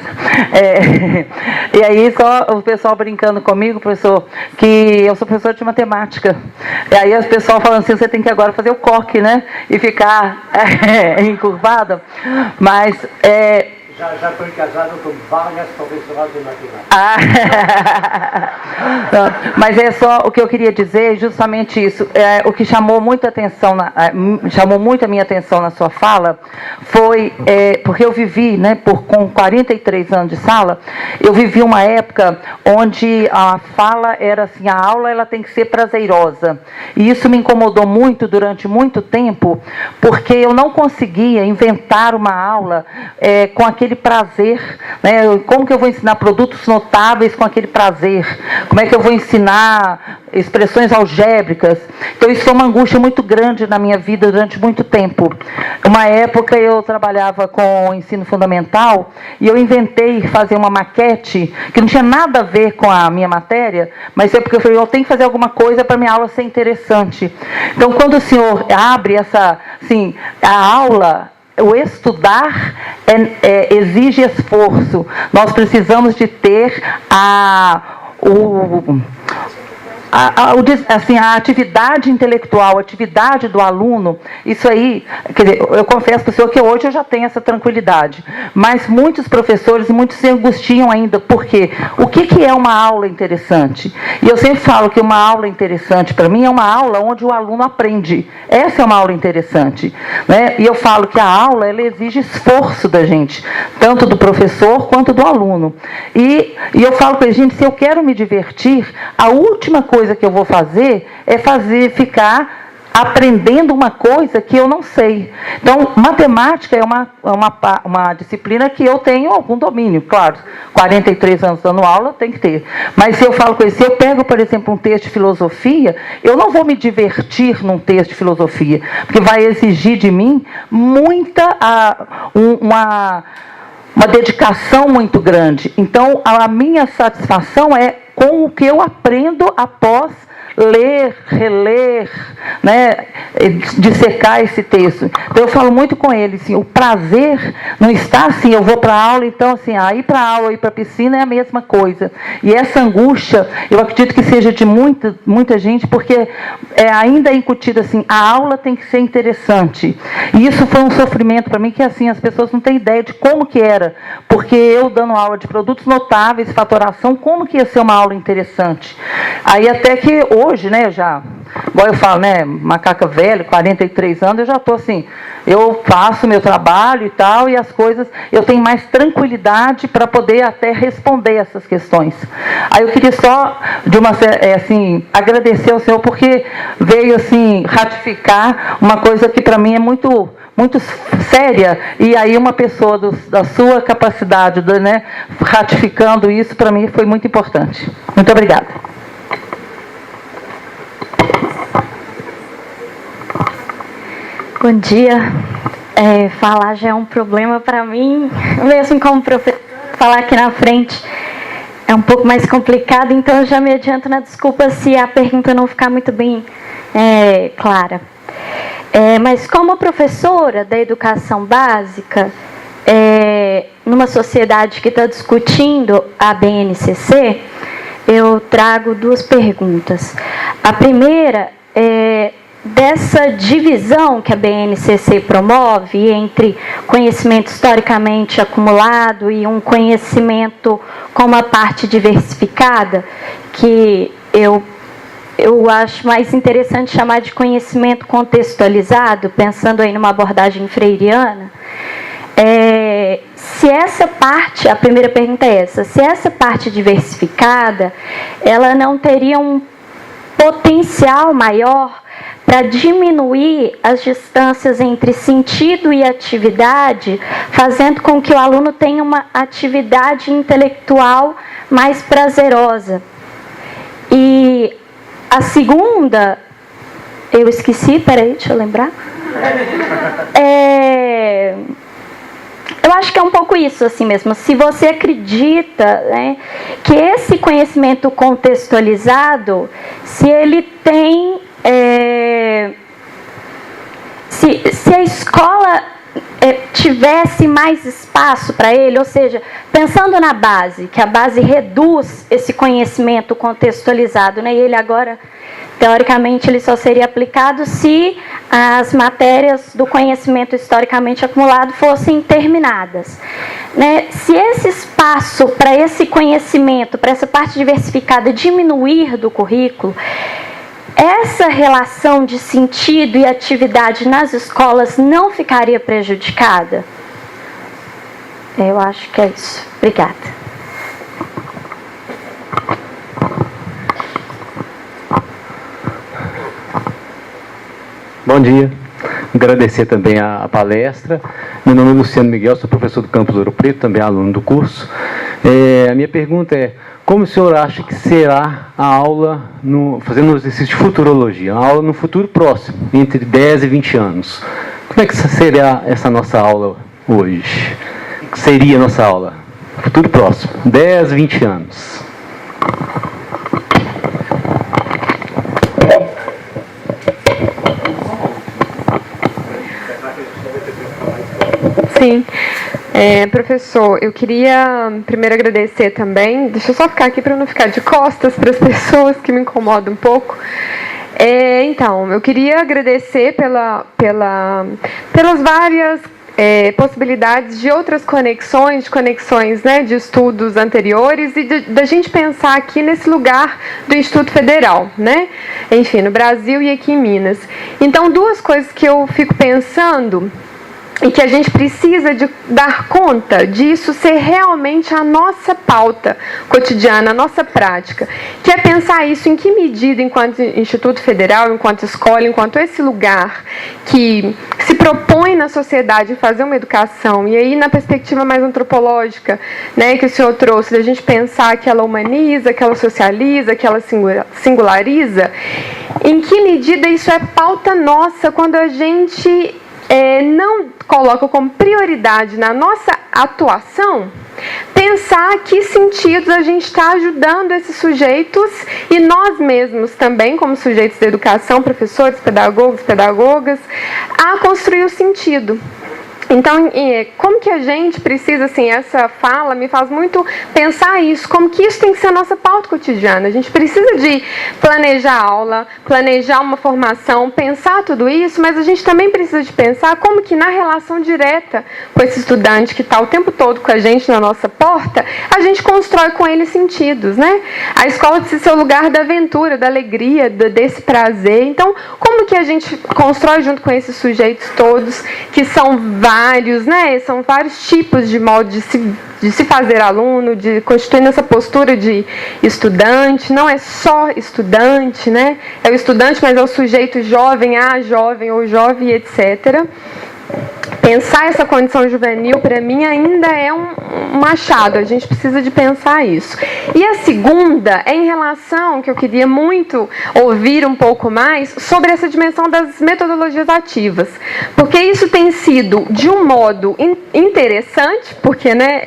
E aí só o pessoal brincando comigo, professor, que eu sou professor de matemática. E aí o pessoal falando assim, você tem que agora fazer o coque, né? E ficar encurvada. Mas Já estou casado com várias professoras de matemática. Mas é só o que eu queria dizer, justamente isso. O que chamou muito a minha atenção na sua fala foi porque eu vivi, né, com 43 anos de sala, eu vivi uma época onde a fala era assim, a aula ela tem que ser prazerosa. E isso me incomodou muito durante muito tempo, porque eu não conseguia inventar uma aula com aquele prazer, né? Como que eu vou ensinar produtos notáveis com aquele prazer? Como é que eu vou ensinar expressões algébricas? Então isso foi uma angústia muito grande na minha vida durante muito tempo. Uma época eu trabalhava com ensino fundamental e eu inventei fazer uma maquete que não tinha nada a ver com a minha matéria, mas é porque eu falei, eu tenho que fazer alguma coisa para minha aula ser interessante. Então quando o senhor abre essa, assim, a aula, o estudar exige esforço. Nós precisamos de ter a atividade intelectual, a atividade do aluno. Isso aí, quer dizer, eu confesso para o senhor que hoje eu já tenho essa tranquilidade, mas muitos professores e muitos se angustiam ainda, porque o que é uma aula interessante? E eu sempre falo que uma aula interessante para mim é uma aula onde o aluno aprende. Essa é uma aula interessante, né? E eu falo que a aula ela exige esforço da gente, tanto do professor quanto do aluno. E eu falo para a gente, se eu quero me divertir, a última coisa que eu vou fazer é ficar aprendendo uma coisa que eu não sei. Então, matemática é uma disciplina que eu tenho algum domínio, claro. 43 anos dando aula, tem que ter. Mas se eu falo com ele, se eu pego, por exemplo, um texto de filosofia, eu não vou me divertir num texto de filosofia, porque vai exigir de mim uma dedicação muito grande. Então, a minha satisfação é com o que eu aprendo após ler, reler, né, dissecar esse texto. Então eu falo muito com ele, assim, o prazer não está assim, eu vou para a aula, então assim, ir para a aula, ir para a piscina é a mesma coisa. E essa angústia, eu acredito que seja de muita gente, porque ainda é incutido assim, a aula tem que ser interessante. E isso foi um sofrimento para mim, que assim, as pessoas não têm ideia de como que era, porque eu dando aula de produtos notáveis, fatoração, como que ia ser uma aula interessante? Aí até que hoje, né, igual eu falo, né, macaca velha, 43 anos, eu já estou assim, eu faço meu trabalho e tal, e as coisas, eu tenho mais tranquilidade para poder até responder essas questões. Aí eu queria só, agradecer ao senhor, porque veio, assim, ratificar uma coisa que para mim é muito séria, e aí uma pessoa da sua capacidade, né, ratificando isso, para mim foi muito importante. Muito obrigada. Bom dia. Falar já é um problema para mim, mesmo como professor, falar aqui na frente é um pouco mais complicado, então eu já me adianto na desculpa se a pergunta não ficar muito bem clara. Mas como professora da educação básica, numa sociedade que está discutindo a BNCC, eu trago duas perguntas. A primeira é dessa divisão que a BNCC promove entre conhecimento historicamente acumulado e um conhecimento com uma parte diversificada, que eu acho mais interessante chamar de conhecimento contextualizado, pensando aí numa abordagem freiriana. Se essa parte, a primeira pergunta é essa, se essa parte diversificada, ela não teria um potencial maior para diminuir as distâncias entre sentido e atividade, fazendo com que o aluno tenha uma atividade intelectual mais prazerosa. E a segunda, eu esqueci, peraí, deixa eu lembrar. Eu acho que é um pouco isso, assim mesmo. Se você acredita, né, que esse conhecimento contextualizado, se ele tem... se a escola tivesse mais espaço para ele, ou seja, pensando na base, que a base reduz esse conhecimento contextualizado, né? E ele agora, teoricamente, ele só seria aplicado se as matérias do conhecimento historicamente acumulado fossem terminadas, né? Se esse espaço para esse conhecimento, para essa parte diversificada diminuir do currículo, essa relação de sentido e atividade nas escolas não ficaria prejudicada? Eu acho que é isso. Obrigada. Bom dia. Agradecer também a palestra. Meu nome é Luciano Miguel, sou professor do campus Ouro Preto, também aluno do curso. A minha pergunta é: como o senhor acha que será a aula, fazendo um exercício de futurologia, a aula no futuro próximo, entre 10 e 20 anos? Como é que seria essa nossa aula hoje? O que seria a nossa aula? Futuro próximo, 10, 20 anos. Sim. Professor, eu queria primeiro agradecer também. Deixa eu só ficar aqui para não ficar de costas para as pessoas, que me incomodam um pouco. Então, eu queria agradecer pelas várias possibilidades de outras conexões, né, de estudos anteriores e da gente pensar aqui nesse lugar do Instituto Federal, né? Enfim, no Brasil e aqui em Minas. Então, duas coisas que eu fico pensando e que a gente precisa de dar conta disso ser realmente a nossa pauta cotidiana, a nossa prática, que é pensar isso em que medida, enquanto Instituto Federal, enquanto escola, enquanto esse lugar que se propõe na sociedade fazer uma educação, e aí na perspectiva mais antropológica, né, que o senhor trouxe, da gente pensar que ela humaniza, que ela socializa, que ela singulariza, em que medida isso é pauta nossa quando a gente não coloca como prioridade na nossa atuação pensar que sentidos a gente está ajudando esses sujeitos e nós mesmos também, como sujeitos da educação, professores, pedagogos, pedagogas, a construir o sentido. Então, como que a gente precisa, assim, essa fala me faz muito pensar isso, como que isso tem que ser a nossa pauta cotidiana. A gente precisa de planejar a aula, planejar uma formação, pensar tudo isso, mas a gente também precisa de pensar como que na relação direta com esse estudante que está o tempo todo com a gente na nossa porta, a gente constrói com ele sentidos, né? A escola precisa ser o lugar da aventura, da alegria, desse prazer. Então, como que a gente constrói junto com esses sujeitos todos, que são vários, né? São vários tipos de modo de se fazer aluno, de constituir essa postura de estudante. Não é só estudante, né? É o estudante, mas é o sujeito jovem, jovem ou jovem, etc. Pensar essa condição juvenil, para mim, ainda é um achado. A gente precisa de pensar isso. E a segunda é em relação, que eu queria muito ouvir um pouco mais, sobre essa dimensão das metodologias ativas. Porque isso tem sido, de um modo interessante, porque, né,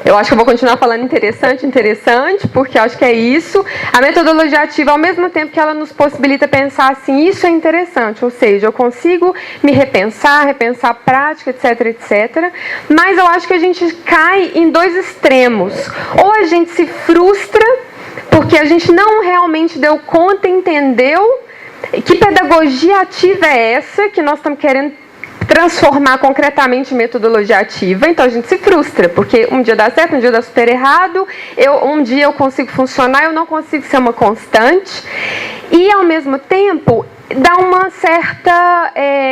eu acho que eu vou continuar falando interessante, porque eu acho que é isso. A metodologia ativa, ao mesmo tempo que ela nos possibilita pensar assim, isso é interessante, ou seja, eu consigo me repensar a prática, etc. Mas eu acho que a gente cai em dois extremos. Ou a gente se frustra porque a gente não realmente deu conta, entendeu que pedagogia ativa é essa que nós estamos querendo transformar concretamente em metodologia ativa. Então a gente se frustra, porque um dia dá certo, um dia dá super errado, um dia eu consigo funcionar, eu não consigo ser uma constante. E ao mesmo tempo dá uma certa...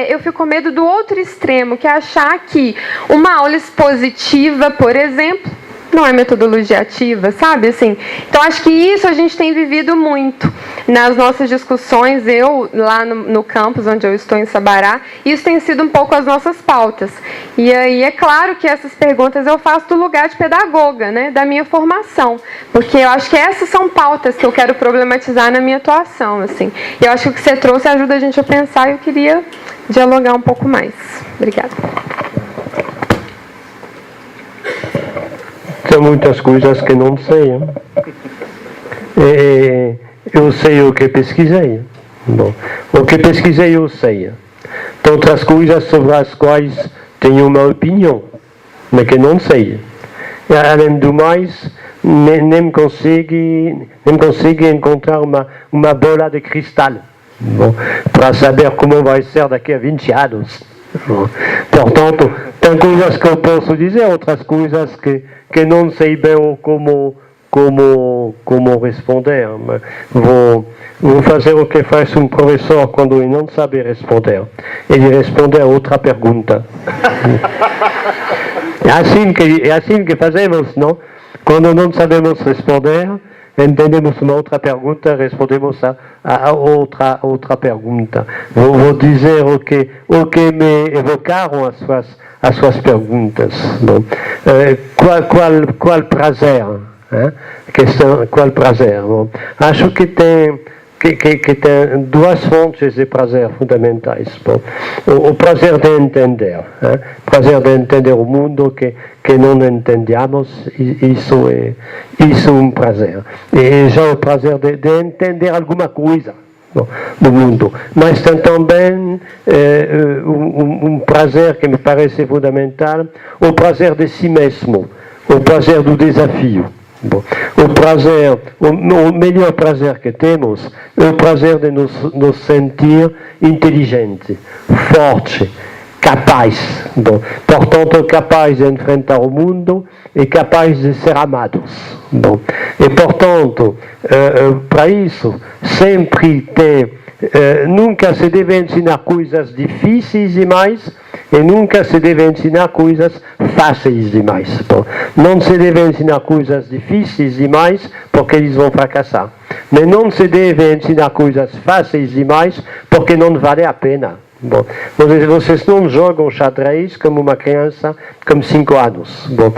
eu fico com medo do outro extremo, que é achar que uma aula expositiva, por exemplo, não é metodologia ativa, sabe? Assim, então, acho que isso a gente tem vivido muito nas nossas discussões, eu lá no campus, onde eu estou em Sabará, isso tem sido um pouco as nossas pautas. E aí, é claro que essas perguntas eu faço do lugar de pedagoga, né? Da minha formação, porque eu acho que essas são pautas que eu quero problematizar na minha atuação, assim. Eu acho que o que você trouxe ajuda a gente a pensar e eu queria dialogar um pouco mais. Obrigada. Tem muitas coisas que não sei. Eu sei o que pesquisei. Bom, o que pesquisei eu sei. Tem outras coisas sobre as quais tenho uma opinião, mas que não sei. E, além do mais, nem consigo encontrar uma bola de cristal, bom, para saber como vai ser daqui a 20 anos. Bom, portanto, tem coisas que eu posso dizer, outras coisas que não sei bem como responder. Mas vou fazer o que faz um professor quando ele não sabe responder. Ele responde a outra pergunta. É assim que fazemos, não? Quando não sabemos responder, entendemos uma outra pergunta, respondemos a outra pergunta. Vou dizer o que me evocaram as suas perguntas. Bom, qual prazer? Qual prazer? Bom, acho que tem duas fontes de prazer fundamentais. Bom, o prazer de entender, o mundo que não entendemos, isso é um prazer. E já o prazer de entender alguma coisa do mundo. Mas tem também um prazer que me parece fundamental, o prazer de si mesmo, o prazer do desafio. Bom, o melhor prazer que temos é o prazer de nos sentir inteligente, forte, capaz. Bom, portanto, capaz de enfrentar o mundo e capaz de ser amados. Bom, e, portanto, para isso, sempre nunca se deve ensinar coisas difíceis demais e nunca se deve ensinar coisas fáceis demais. Bom, não se deve ensinar coisas difíceis demais porque eles vão fracassar. Mas não se deve ensinar coisas fáceis demais porque não vale a pena. Bom, vocês não jogam xadrez como uma criança com 5 anos. Bom,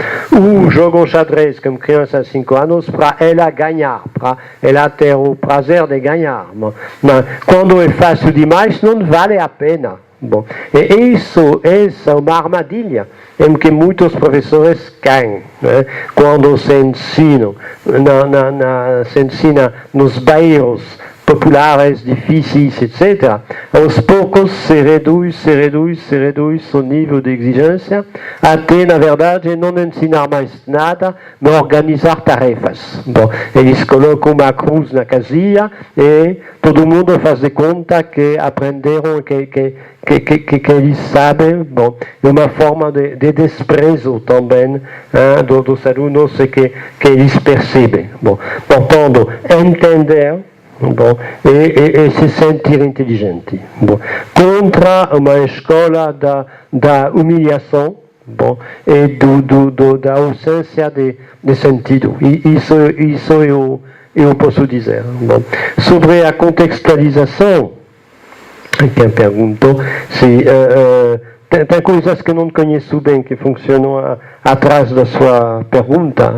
jogam xadrez como criança de 5 anos para ela ganhar, para ela ter o prazer de ganhar. Bom, mas quando é fácil demais, não vale a pena. Bom, e essa é uma armadilha em que muitos professores caem, né? Quando se ensina nos bairros populares, difíceis, etc., aos poucos se reduz o nível de exigência, até, na verdade, não ensinar mais nada, mas organizar tarefas. Bom, eles colocam uma cruz na casinha e todo mundo faz de conta que aprenderam, que eles sabem. Bom, é uma forma de desprezo também dos alunos que eles percebem. Bom, portanto, entender, bom, e se sentir inteligente. Bom, contra uma escola da humilhação, bom, e da ausência de sentido. E isso eu posso dizer. Bom, sobre a contextualização, quem perguntou se tem coisas que não conheço bem que funcionam atrás da sua pergunta,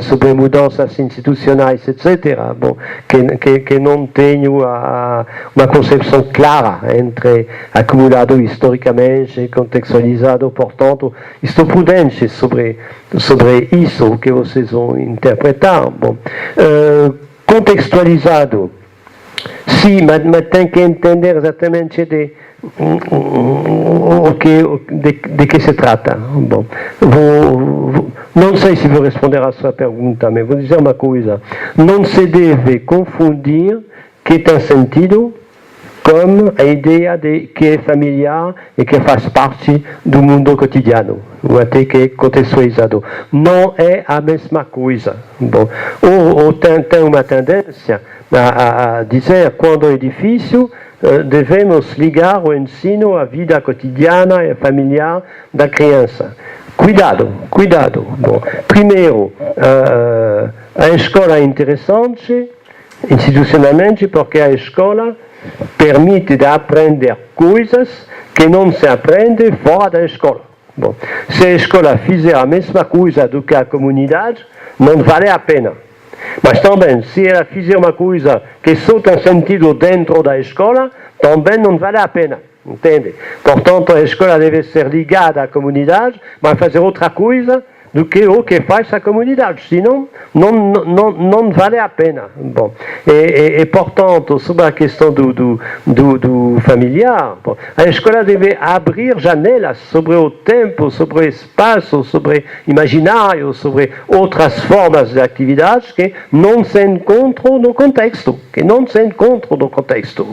sobre mudanças institucionais, etc. Bom, que não tenho uma concepção clara entre acumulado historicamente e contextualizado, portanto, estou prudente sobre isso que vocês vão interpretar. Bom, contextualizado, sim, mas tem que entender exatamente de que se trata. Bom, não sei se vou responder à sua pergunta, mas vou dizer uma coisa. Não se deve confundir que tem sentido com a ideia de que é familiar e que faz parte do mundo cotidiano, ou até que é contextualizado. Não é a mesma coisa. Bom, ou tem uma tendência a dizer, quando é difícil, devemos ligar o ensino à vida cotidiana e familiar da criança. Cuidado. Bom, primeiro, a escola é interessante institucionalmente porque a escola permite de aprender coisas que não se aprende fora da escola. Bom, se a escola fizer a mesma coisa do que a comunidade, não vale a pena. Mas também, se ela fizer uma coisa que só tem sentido dentro da escola, também não vale a pena. Entende? Portanto, a escola deve ser ligada à comunidade, mas fazer outra coisa do que o que faz a comunidade, senão não vale a pena. Bom, e portanto, sobre a questão do familiar, bom, a escola deve abrir janelas sobre o tempo, sobre o espaço, sobre imaginário, sobre outras formas de atividades que não se encontram no contexto,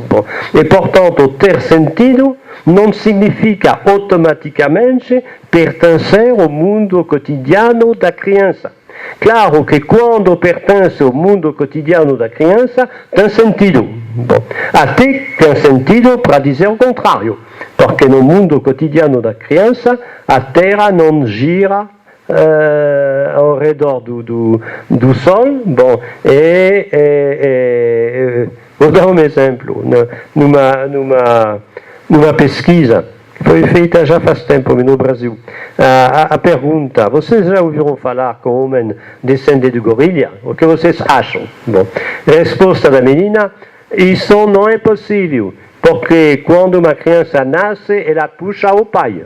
Bom, e portanto, ter sentido não significa automaticamente pertencer ao mundo cotidiano da criança. Claro que quando pertence ao mundo cotidiano da criança, tem sentido. Bom, até tem sentido para dizer o contrário, porque no mundo cotidiano da criança, a Terra não gira ao redor do Sol. Bom, vou dar um exemplo. Numa pesquisa que foi feita já faz tempo no Brasil, a pergunta: vocês já ouviram falar que o homem descende de gorila? O que vocês acham? Bom, resposta da menina: isso não é possível, porque quando uma criança nasce, ela puxa o pai,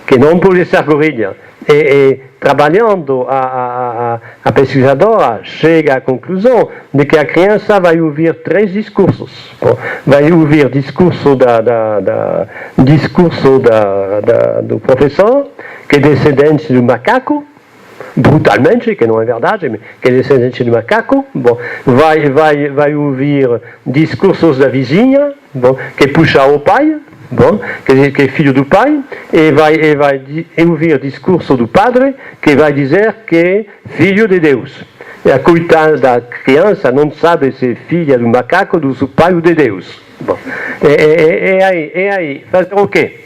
que não pode ser gorila. E trabalhando, a pesquisadora chega à conclusão de que a criança vai ouvir 3 discursos. Bom, vai ouvir discurso do professor, que é descendente do macaco, brutalmente, que não é verdade, mas que é descendente do macaco. Bom, vai ouvir discursos da vizinha, bom, que puxa o pai, bom, que é filho do pai, e vai ouvir discurso do padre, que vai dizer que é filho de Deus. E a coitada da criança não sabe se é filha do macaco, do seu pai ou de Deus. Bom, aí, fazer o quê?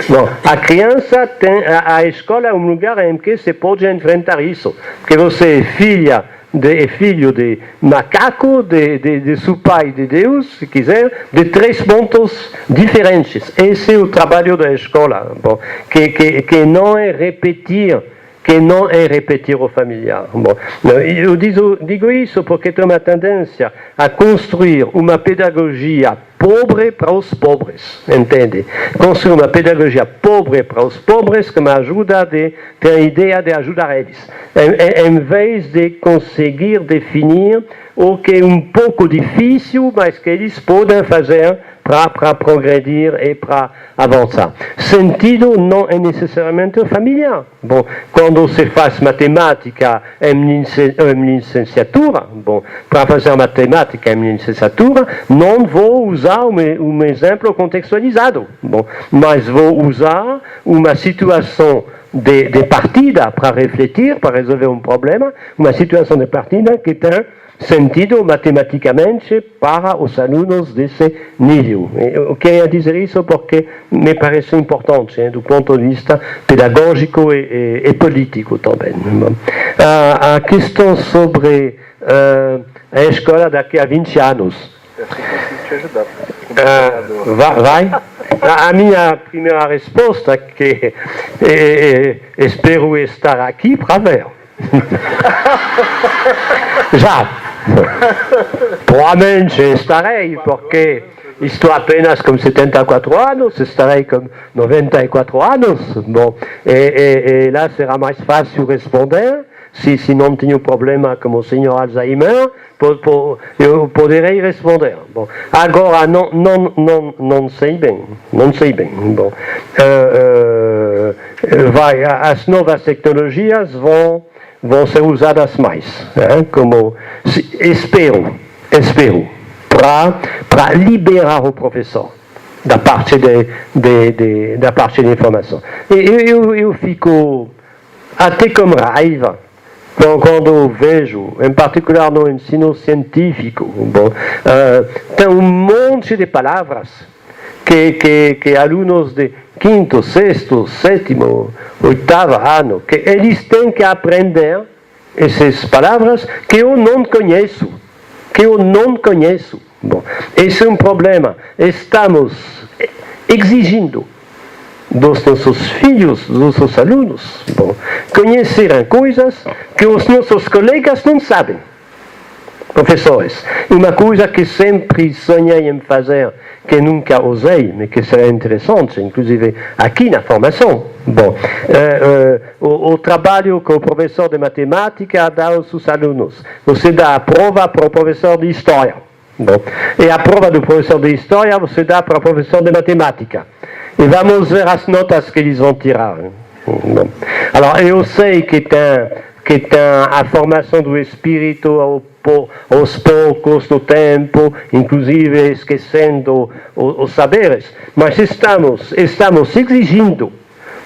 Bom, a criança tem, a escola é um lugar em que se pode enfrentar isso, porque você é filho de macaco, de seu pai, de Deus, se quiser, de 3 pontos diferentes. Esse é o trabalho da escola, bom, que não é repetir o familiar. Bom, eu digo isso porque tem uma tendência a construir uma pedagogia pobre para os pobres, entende? Construir uma pedagogia pobre para os pobres que me ajuda a ter a ideia de ajudar eles, em vez de conseguir definir o que é um pouco difícil, mas que eles podem fazer para progredir e para avançar. Sentido não é necessariamente familiar. Bom, quando se faz matemática em licenciatura, bom, para fazer matemática em licenciatura, não vou usar um exemplo contextualizado, bom, mas vou usar uma situação de partida para refletir, para resolver um problema, uma situação de partida que tem sentido matematicamente para os alunos desse nível. Eu queria dizer isso porque me parece importante, do ponto de vista pedagógico e político também. A questão sobre a escola daqui a 20 anos. Vai? A minha primeira resposta é que espero estar aqui para ver. Já. Provavelmente estarei, porque estou apenas com 74 anos, estarei com 94 anos. Bom, e lá será mais fácil responder. Se não tenho problema como o senhor Alzheimer, eu poderei responder. Bom, agora não sei bem. Bom, as novas tecnologias vão ser usadas mais, como espero, para liberar o professor da parte da parte de informação. Eu fico até com raiva quando vejo, em particular no ensino científico, bom, tem um monte de palavras que alunos de 5º, 6º, 7º, 8º ano, que eles têm que aprender essas palavras que eu não conheço. Bom, esse é um problema. Estamos exigindo dos nossos filhos, dos nossos alunos, bom, conhecerem coisas que os nossos colegas não sabem. Professores, uma coisa que sempre sonhei em fazer, que nunca osei, mas que seria interessante, inclusive aqui na formação. Bom, o trabalho que o professor de matemática dá aos seus alunos. Você dá a prova para o professor de história. Bom, e a prova do professor de história você dá para o professor de matemática. E vamos ver as notas que eles vão tirar. Bom. Alors, eu sei que tem a formação do espírito aos poucos do tempo, inclusive esquecendo os saberes, mas estamos exigindo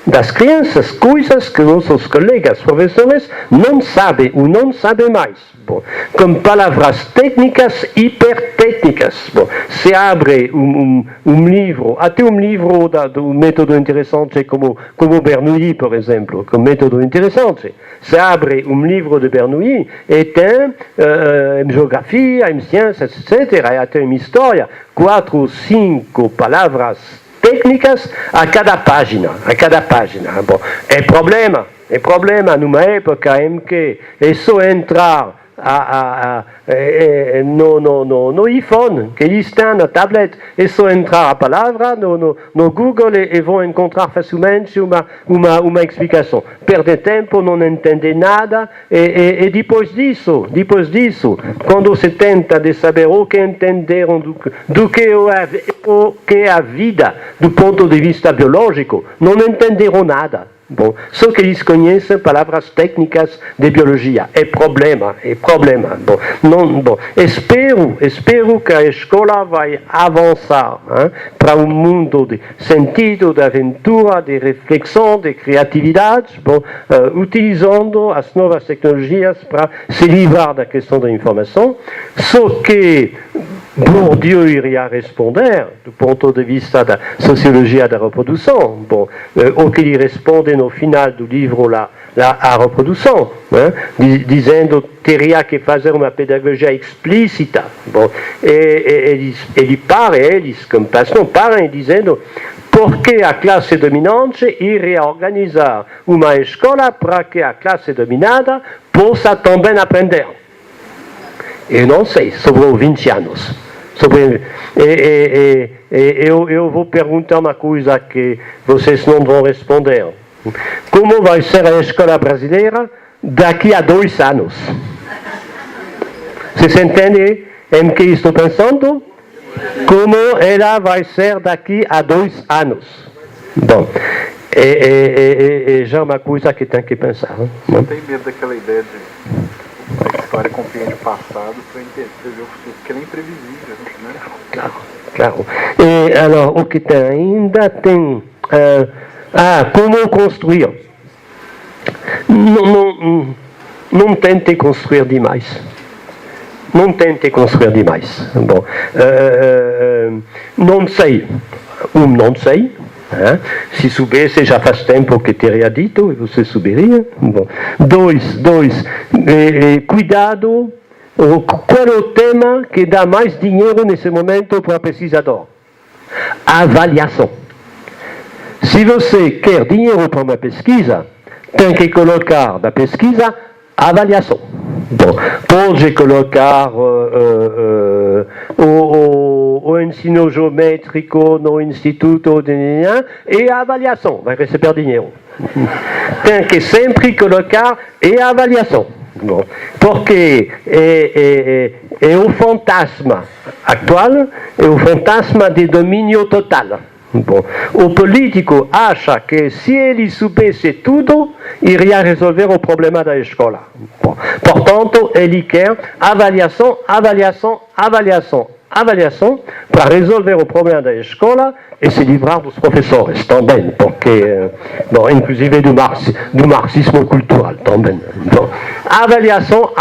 das crianças coisas que nossos colegas professores não sabem ou não sabem mais. Bom, com palavras técnicas, hipertécnicas. Bom, se abre um livro, até um livro do método interessante como Bernoulli, por exemplo, com método interessante. Se abre um livro de Bernoulli e tem em geografia, em ciências, etc., e até em história, 4 ou 5 palavras técnicas a cada página. Bom, é problema numa época em que é só entrar no iPhone, que está na tablet, é só entrar a palavra no Google e vão encontrar facilmente uma explicação. Perde tempo, não entende nada, e depois disso, quando se tenta de saber o que entenderam do que é a vida do ponto de vista biológico, não entenderam nada. Bom, só que eles conhecem palavras técnicas de biologia. É problema. Bom, espero que a escola vai avançar para um mundo de sentido, de aventura, de reflexão, de criatividade, utilizando as novas tecnologias para se livrar da questão da informação. Só que Bourdieu iria responder, do ponto de vista da sociologia da reprodução, o que ele responde no final do livro a reprodução, dizendo que teria que fazer uma pedagogia explícita. Eles, como pastor, param dizendo porque a classe dominante iria organizar uma escola para que a classe dominada possa também aprender. Eu não sei, sobre 20 anos. Eu vou perguntar uma coisa que vocês não vão responder. Como vai ser a escola brasileira daqui a 2 anos? Vocês entendem em que estou pensando? Como ela vai ser daqui a 2 anos? Bom, já é uma coisa que tem que pensar. Não tem medo daquela ideia de a história compreende o passado para entender o futuro, porque ele é imprevisível, né? Claro. E, alors, o que tem ainda tem... como construir? Não tente construir demais. Bom, não sei. Não sei. Se soubesse, já faz tempo que teria dito, e você souberia. Bom. 2, cuidado, qual é o tema que dá mais dinheiro nesse momento para o pesquisador? Avaliação. Se você quer dinheiro para uma pesquisa, tem que colocar na pesquisa avaliação. Bom, pode colocar o ensino geométrico no instituto e a avaliação, vai receber dinheiro. Tem que sempre colocar e a avaliação. Bom, porque é o fantasma atual, é o fantasma de domínio total. Bom, o político acha que se ele soubesse tudo, iria resolver o problema da escola. Bom, portanto, ele quer avaliação para resolver o problema da escola e se livrar dos professores também, porque, inclusive do marxismo cultural também. Bom, avaliação.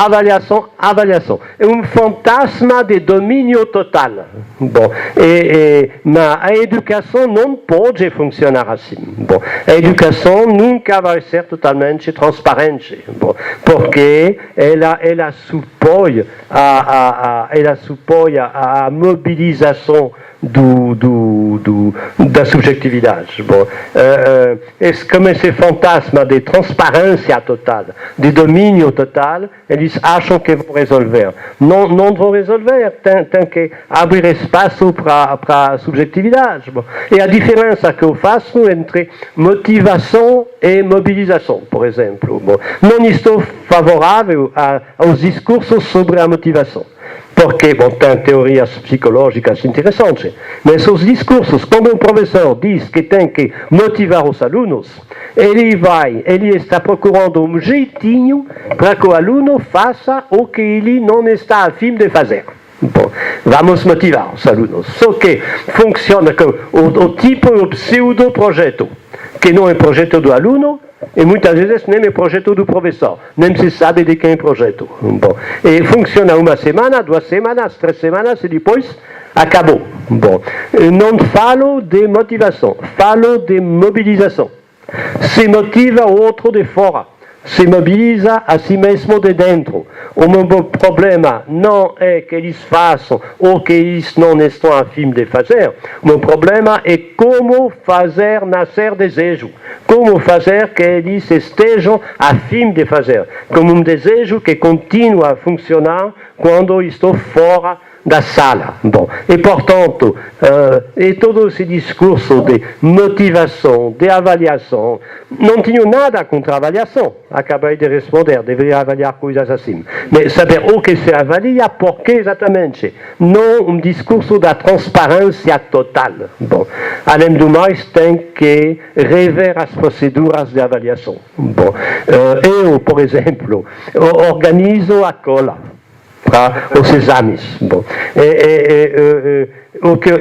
É um fantasma de domínio total. Bom, mas a educação não pode funcionar assim. Bom, a educação nunca vai ser totalmente transparente, porque ela supõe a mobilização da subjetividade. Bom, como esse fantasma de transparência total, de domínio total, eles acham que vão resolver. Não vão resolver, tem que abrir espaço para a subjetividade. Bom, e a diferença que eu faço entre motivação e mobilização, por exemplo. Bom, não estou favorável aos discursos sobre a motivação. Porque, bom, tem teorias psicológicas interessantes, mas os discursos, quando um professor diz que tem que motivar os alunos, ele está procurando um jeitinho para que o aluno faça o que ele não está a fim de fazer. Bom, vamos motivar os alunos. Só que funciona com o tipo de pseudo-projeto, que não é projeto do aluno, e muitas vezes nem é projeto do professor, nem se sabe de quem é o projeto. Bom, e funciona uma semana, 2 semanas, 3 semanas e depois acabou. Bom, não falo de motivação, falo de mobilização. Se motiva o outro de fora, se mobiliza a si mesmo de dentro. O meu problema não é que eles façam ou que eles não estão a fim de fazer. O meu problema é como fazer nascer desejo. Como fazer que eles estejam a fim de fazer. Como um desejo que continua a funcionar quando estou fora da sala. Bom, e portanto, todo esse discurso de motivação, de avaliação, não tenho nada contra a avaliação. Acabei de responder, deveria avaliar coisas assim. Mas saber o que se avalia, por que exatamente? Não um discurso da transparência total. Bom, além do mais, tem que rever as proceduras de avaliação. Bom, eu, por exemplo, organizo a cola para os exames. Bom,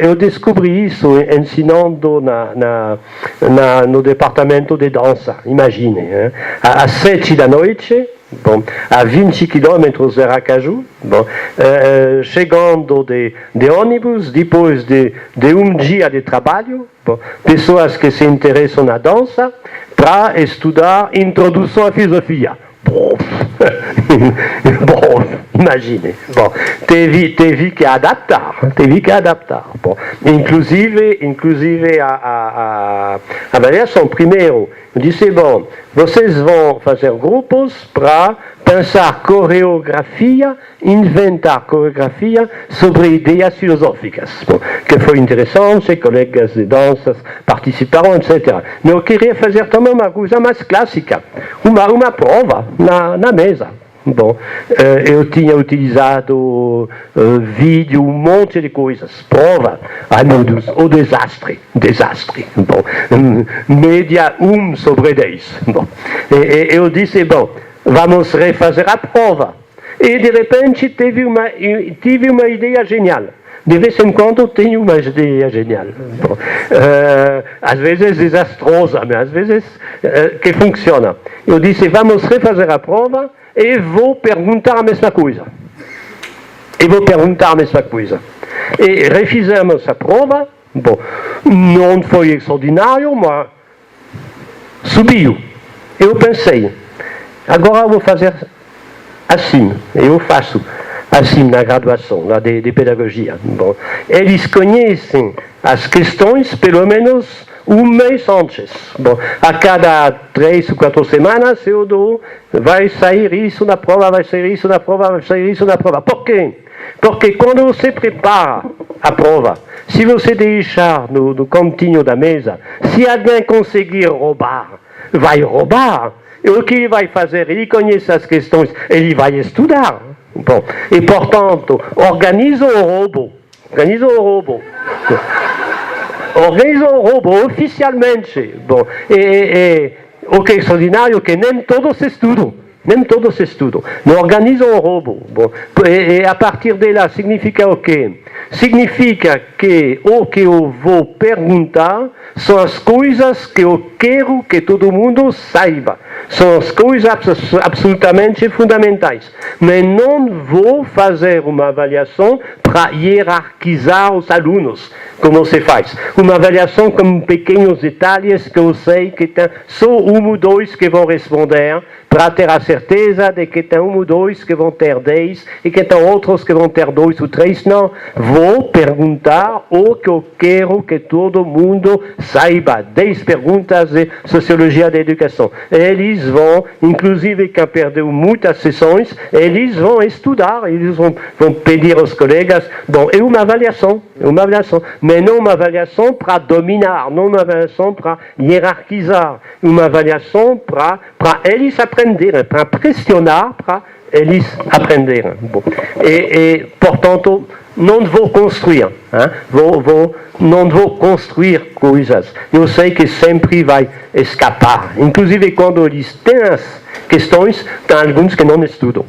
eu descobri isso ensinando no departamento de dança, imagine, às 7 da noite, bom, a 20 quilômetros de Aracaju, bom, chegando de ônibus, depois de um dia de trabalho, bom, pessoas que se interessam na dança, para estudar introdução à filosofia. Bom, imagine. Bom, teve que adaptar. Bom, inclusive a avaliação, primeiro, eu disse, bom, vocês vão fazer grupos para pensar coreografia, inventar coreografia sobre ideias filosóficas. Bom, que foi interessante, colegas de danças participaram, etc. Mas eu queria fazer também uma coisa mais clássica, uma prova na mesa. Bom, eu tinha utilizado vídeo, um monte de coisas, prova, ai meu Deus, o desastre. Bom, média 1 sobre 10. Bom, eu disse, bom, vamos refazer a prova. E de repente tive uma ideia genial. De vez em quando tenho uma ideia genial. Bom, às vezes desastrosa, mas às vezes que funciona. Eu disse, vamos refazer a prova e vou perguntar a mesma coisa. E refizemos a prova. Bom, não foi extraordinário, mas subiu. Eu pensei, agora vou fazer assim. Eu faço assim na graduação, lá de pedagogia. Bom, eles conhecem as questões, pelo menos um mês antes. Bom, a cada 3 ou 4 semanas eu dou, vai sair isso na prova, vai sair isso na prova, vai sair isso na prova. Por quê? Porque quando você prepara a prova, se você deixar no cantinho da mesa, se alguém conseguir roubar, vai roubar. E o que ele vai fazer? Ele conhece as questões, ele vai estudar. Bom, e portanto, organiza o roubo. Organiza o roubo oficialmente. Bom, o que é extraordinário é que nem todos estudam. Não organizam o roubo. Bom, e a partir de lá significa o quê? Significa que o que eu vou perguntar são as coisas que eu quero que todo mundo saiba. São as coisas absolutamente fundamentais. Mas não vou fazer uma avaliação para hierarquizar os alunos, como se faz. Uma avaliação com pequenos detalhes que eu sei que tem só 1 ou 2 que vão responder, para ter a certeza de que tem um ou dois que vão ter 10 e que tem outros que vão ter 2 ou 3. Não, vou perguntar o que eu quero que todo mundo saiba. 10 perguntas de sociologia da educação. Eles vão, inclusive quem perdeu muitas sessões, eles vão estudar, eles vão pedir aos colegas. Bom, é uma avaliação, mas não uma avaliação para dominar, não uma avaliação para hierarquizar, uma avaliação para eles aprenderem, para pressionar, para eles aprenderem. Bom. E, portanto, não vou construir, não vou construir coisas. Eu sei que sempre vai escapar. Inclusive, quando eles têm as questões, tem alguns que não estudam.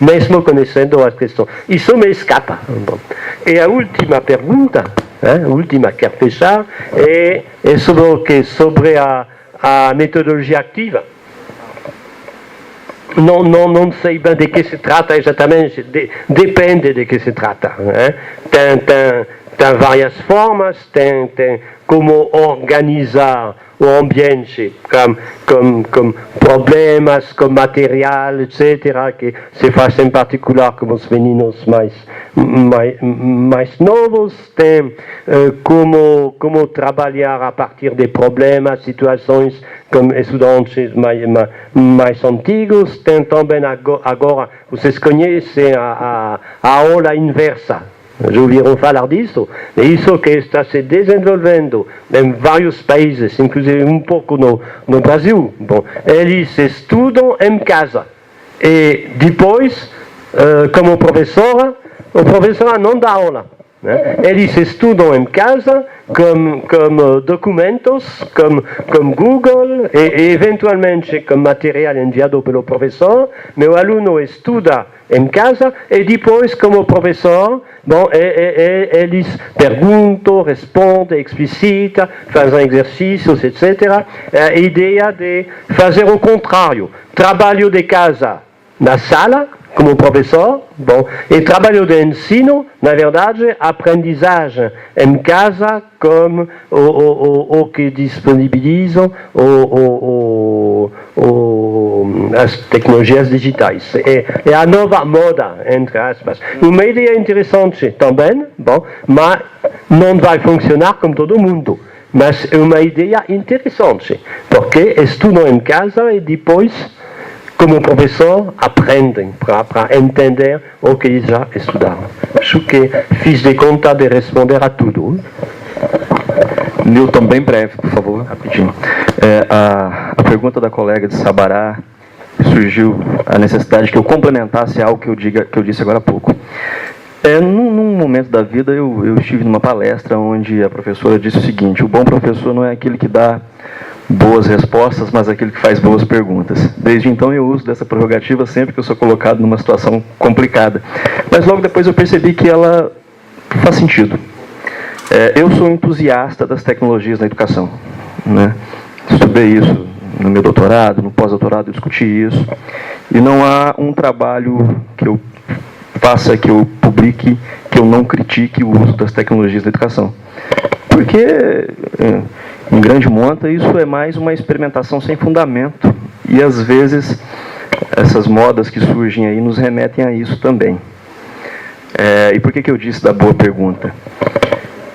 Mesmo conhecendo as questões. Isso me escapa. Bom. E a última pergunta, a última que quero fechar, é sobre a metodologia ativa. Não sei bem de que se trata exatamente, depende de que se trata. Tem várias formas, tem como organizar o ambiente com problemas, com material, etc., que se faz em particular com os meninos mais novos, tem como trabalhar a partir de problemas, situações com estudantes mais antigos, tem também agora, vocês conhecem a aula inversa. Já ouviram falar disso? Isso que está se desenvolvendo em vários países, inclusive um pouco no Brasil. Bom, eles estudam em casa e depois, como professora, o professor não dá aula. Eles estudam em casa com documentos, com Google e eventualmente com material enviado pelo professor. Meu aluno estuda em casa e depois, como professor, bom, eles perguntam, respondem, explicitam, fazem exercícios, etc. A ideia de fazer o contrário. Trabalho de casa na sala, como professor, bom, e trabalho de ensino, na verdade, aprendizagem em casa, como o que disponibilizam as tecnologias digitais. É a nova moda, entre aspas. Uma ideia interessante também, bom, mas não vai funcionar com todo mundo. Mas é uma ideia interessante, porque estudam em casa e depois, como professor, aprendem para entender o que eles já estudaram. Acho que fiz de conta de responder a tudo. Newton, bem breve, por favor, rapidinho. A pergunta da colega de Sabará surgiu a necessidade que eu complementasse algo que eu disse agora há pouco. Num momento da vida, eu estive numa palestra onde a professora disse o seguinte: o bom professor não é aquele que dá boas respostas, mas aquele que faz boas perguntas. Desde então eu uso dessa prerrogativa sempre que eu sou colocado numa situação complicada. Mas logo depois eu percebi que ela faz sentido. Eu sou entusiasta das tecnologias na educação, né? Estudei isso no meu doutorado, no pós-doutorado eu discuti isso, e não há um trabalho que eu faça, que eu publique, que eu não critique o uso das tecnologias na educação. Porque, em grande monta, isso é mais uma experimentação sem fundamento. E, às vezes, essas modas que surgem aí nos remetem a isso também. E por que eu disse da boa pergunta?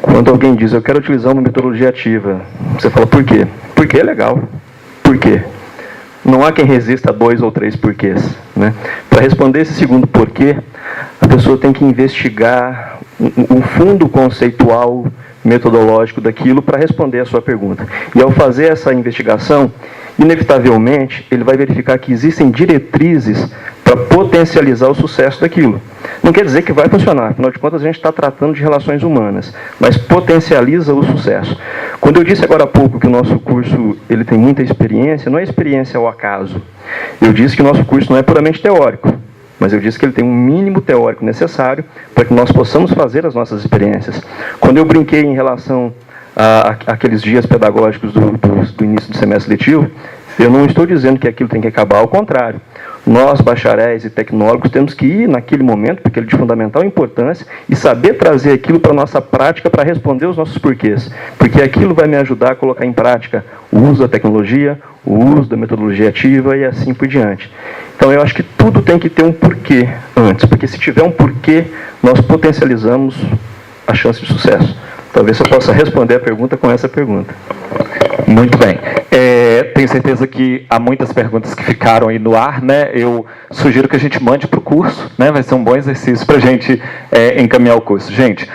Quando alguém diz, eu quero utilizar uma metodologia ativa, você fala, por quê? Porque é legal. Por quê? Não há quem resista a 2 ou 3 porquês, né? Para responder esse segundo porquê, a pessoa tem que investigar o fundo conceitual, metodológico daquilo para responder a sua pergunta. E ao fazer essa investigação, inevitavelmente, ele vai verificar que existem diretrizes para potencializar o sucesso daquilo. Não quer dizer que vai funcionar, afinal de contas a gente está tratando de relações humanas, mas potencializa o sucesso. Quando eu disse agora há pouco que o nosso curso ele tem muita experiência, não é experiência ao acaso. Eu disse que o nosso curso não é puramente teórico, mas eu disse que ele tem um mínimo teórico necessário para que nós possamos fazer as nossas experiências. Quando eu brinquei em relação àqueles dias pedagógicos do início do semestre letivo, eu não estou dizendo que aquilo tem que acabar, ao contrário. Nós, bacharéis e tecnólogos, temos que ir naquele momento, porque ele é de fundamental importância, e saber trazer aquilo para a nossa prática para responder os nossos porquês. Porque aquilo vai me ajudar a colocar em prática o uso da tecnologia, o uso da metodologia ativa e assim por diante. Então, eu acho que tudo tem que ter um porquê antes, porque se tiver um porquê, nós potencializamos a chance de sucesso. Talvez eu possa responder a pergunta com essa pergunta. Muito bem. Tenho certeza que há muitas perguntas que ficaram aí no ar, né? Eu sugiro que a gente mande para o curso, né? Vai ser um bom exercício para a gente encaminhar o curso. Gente,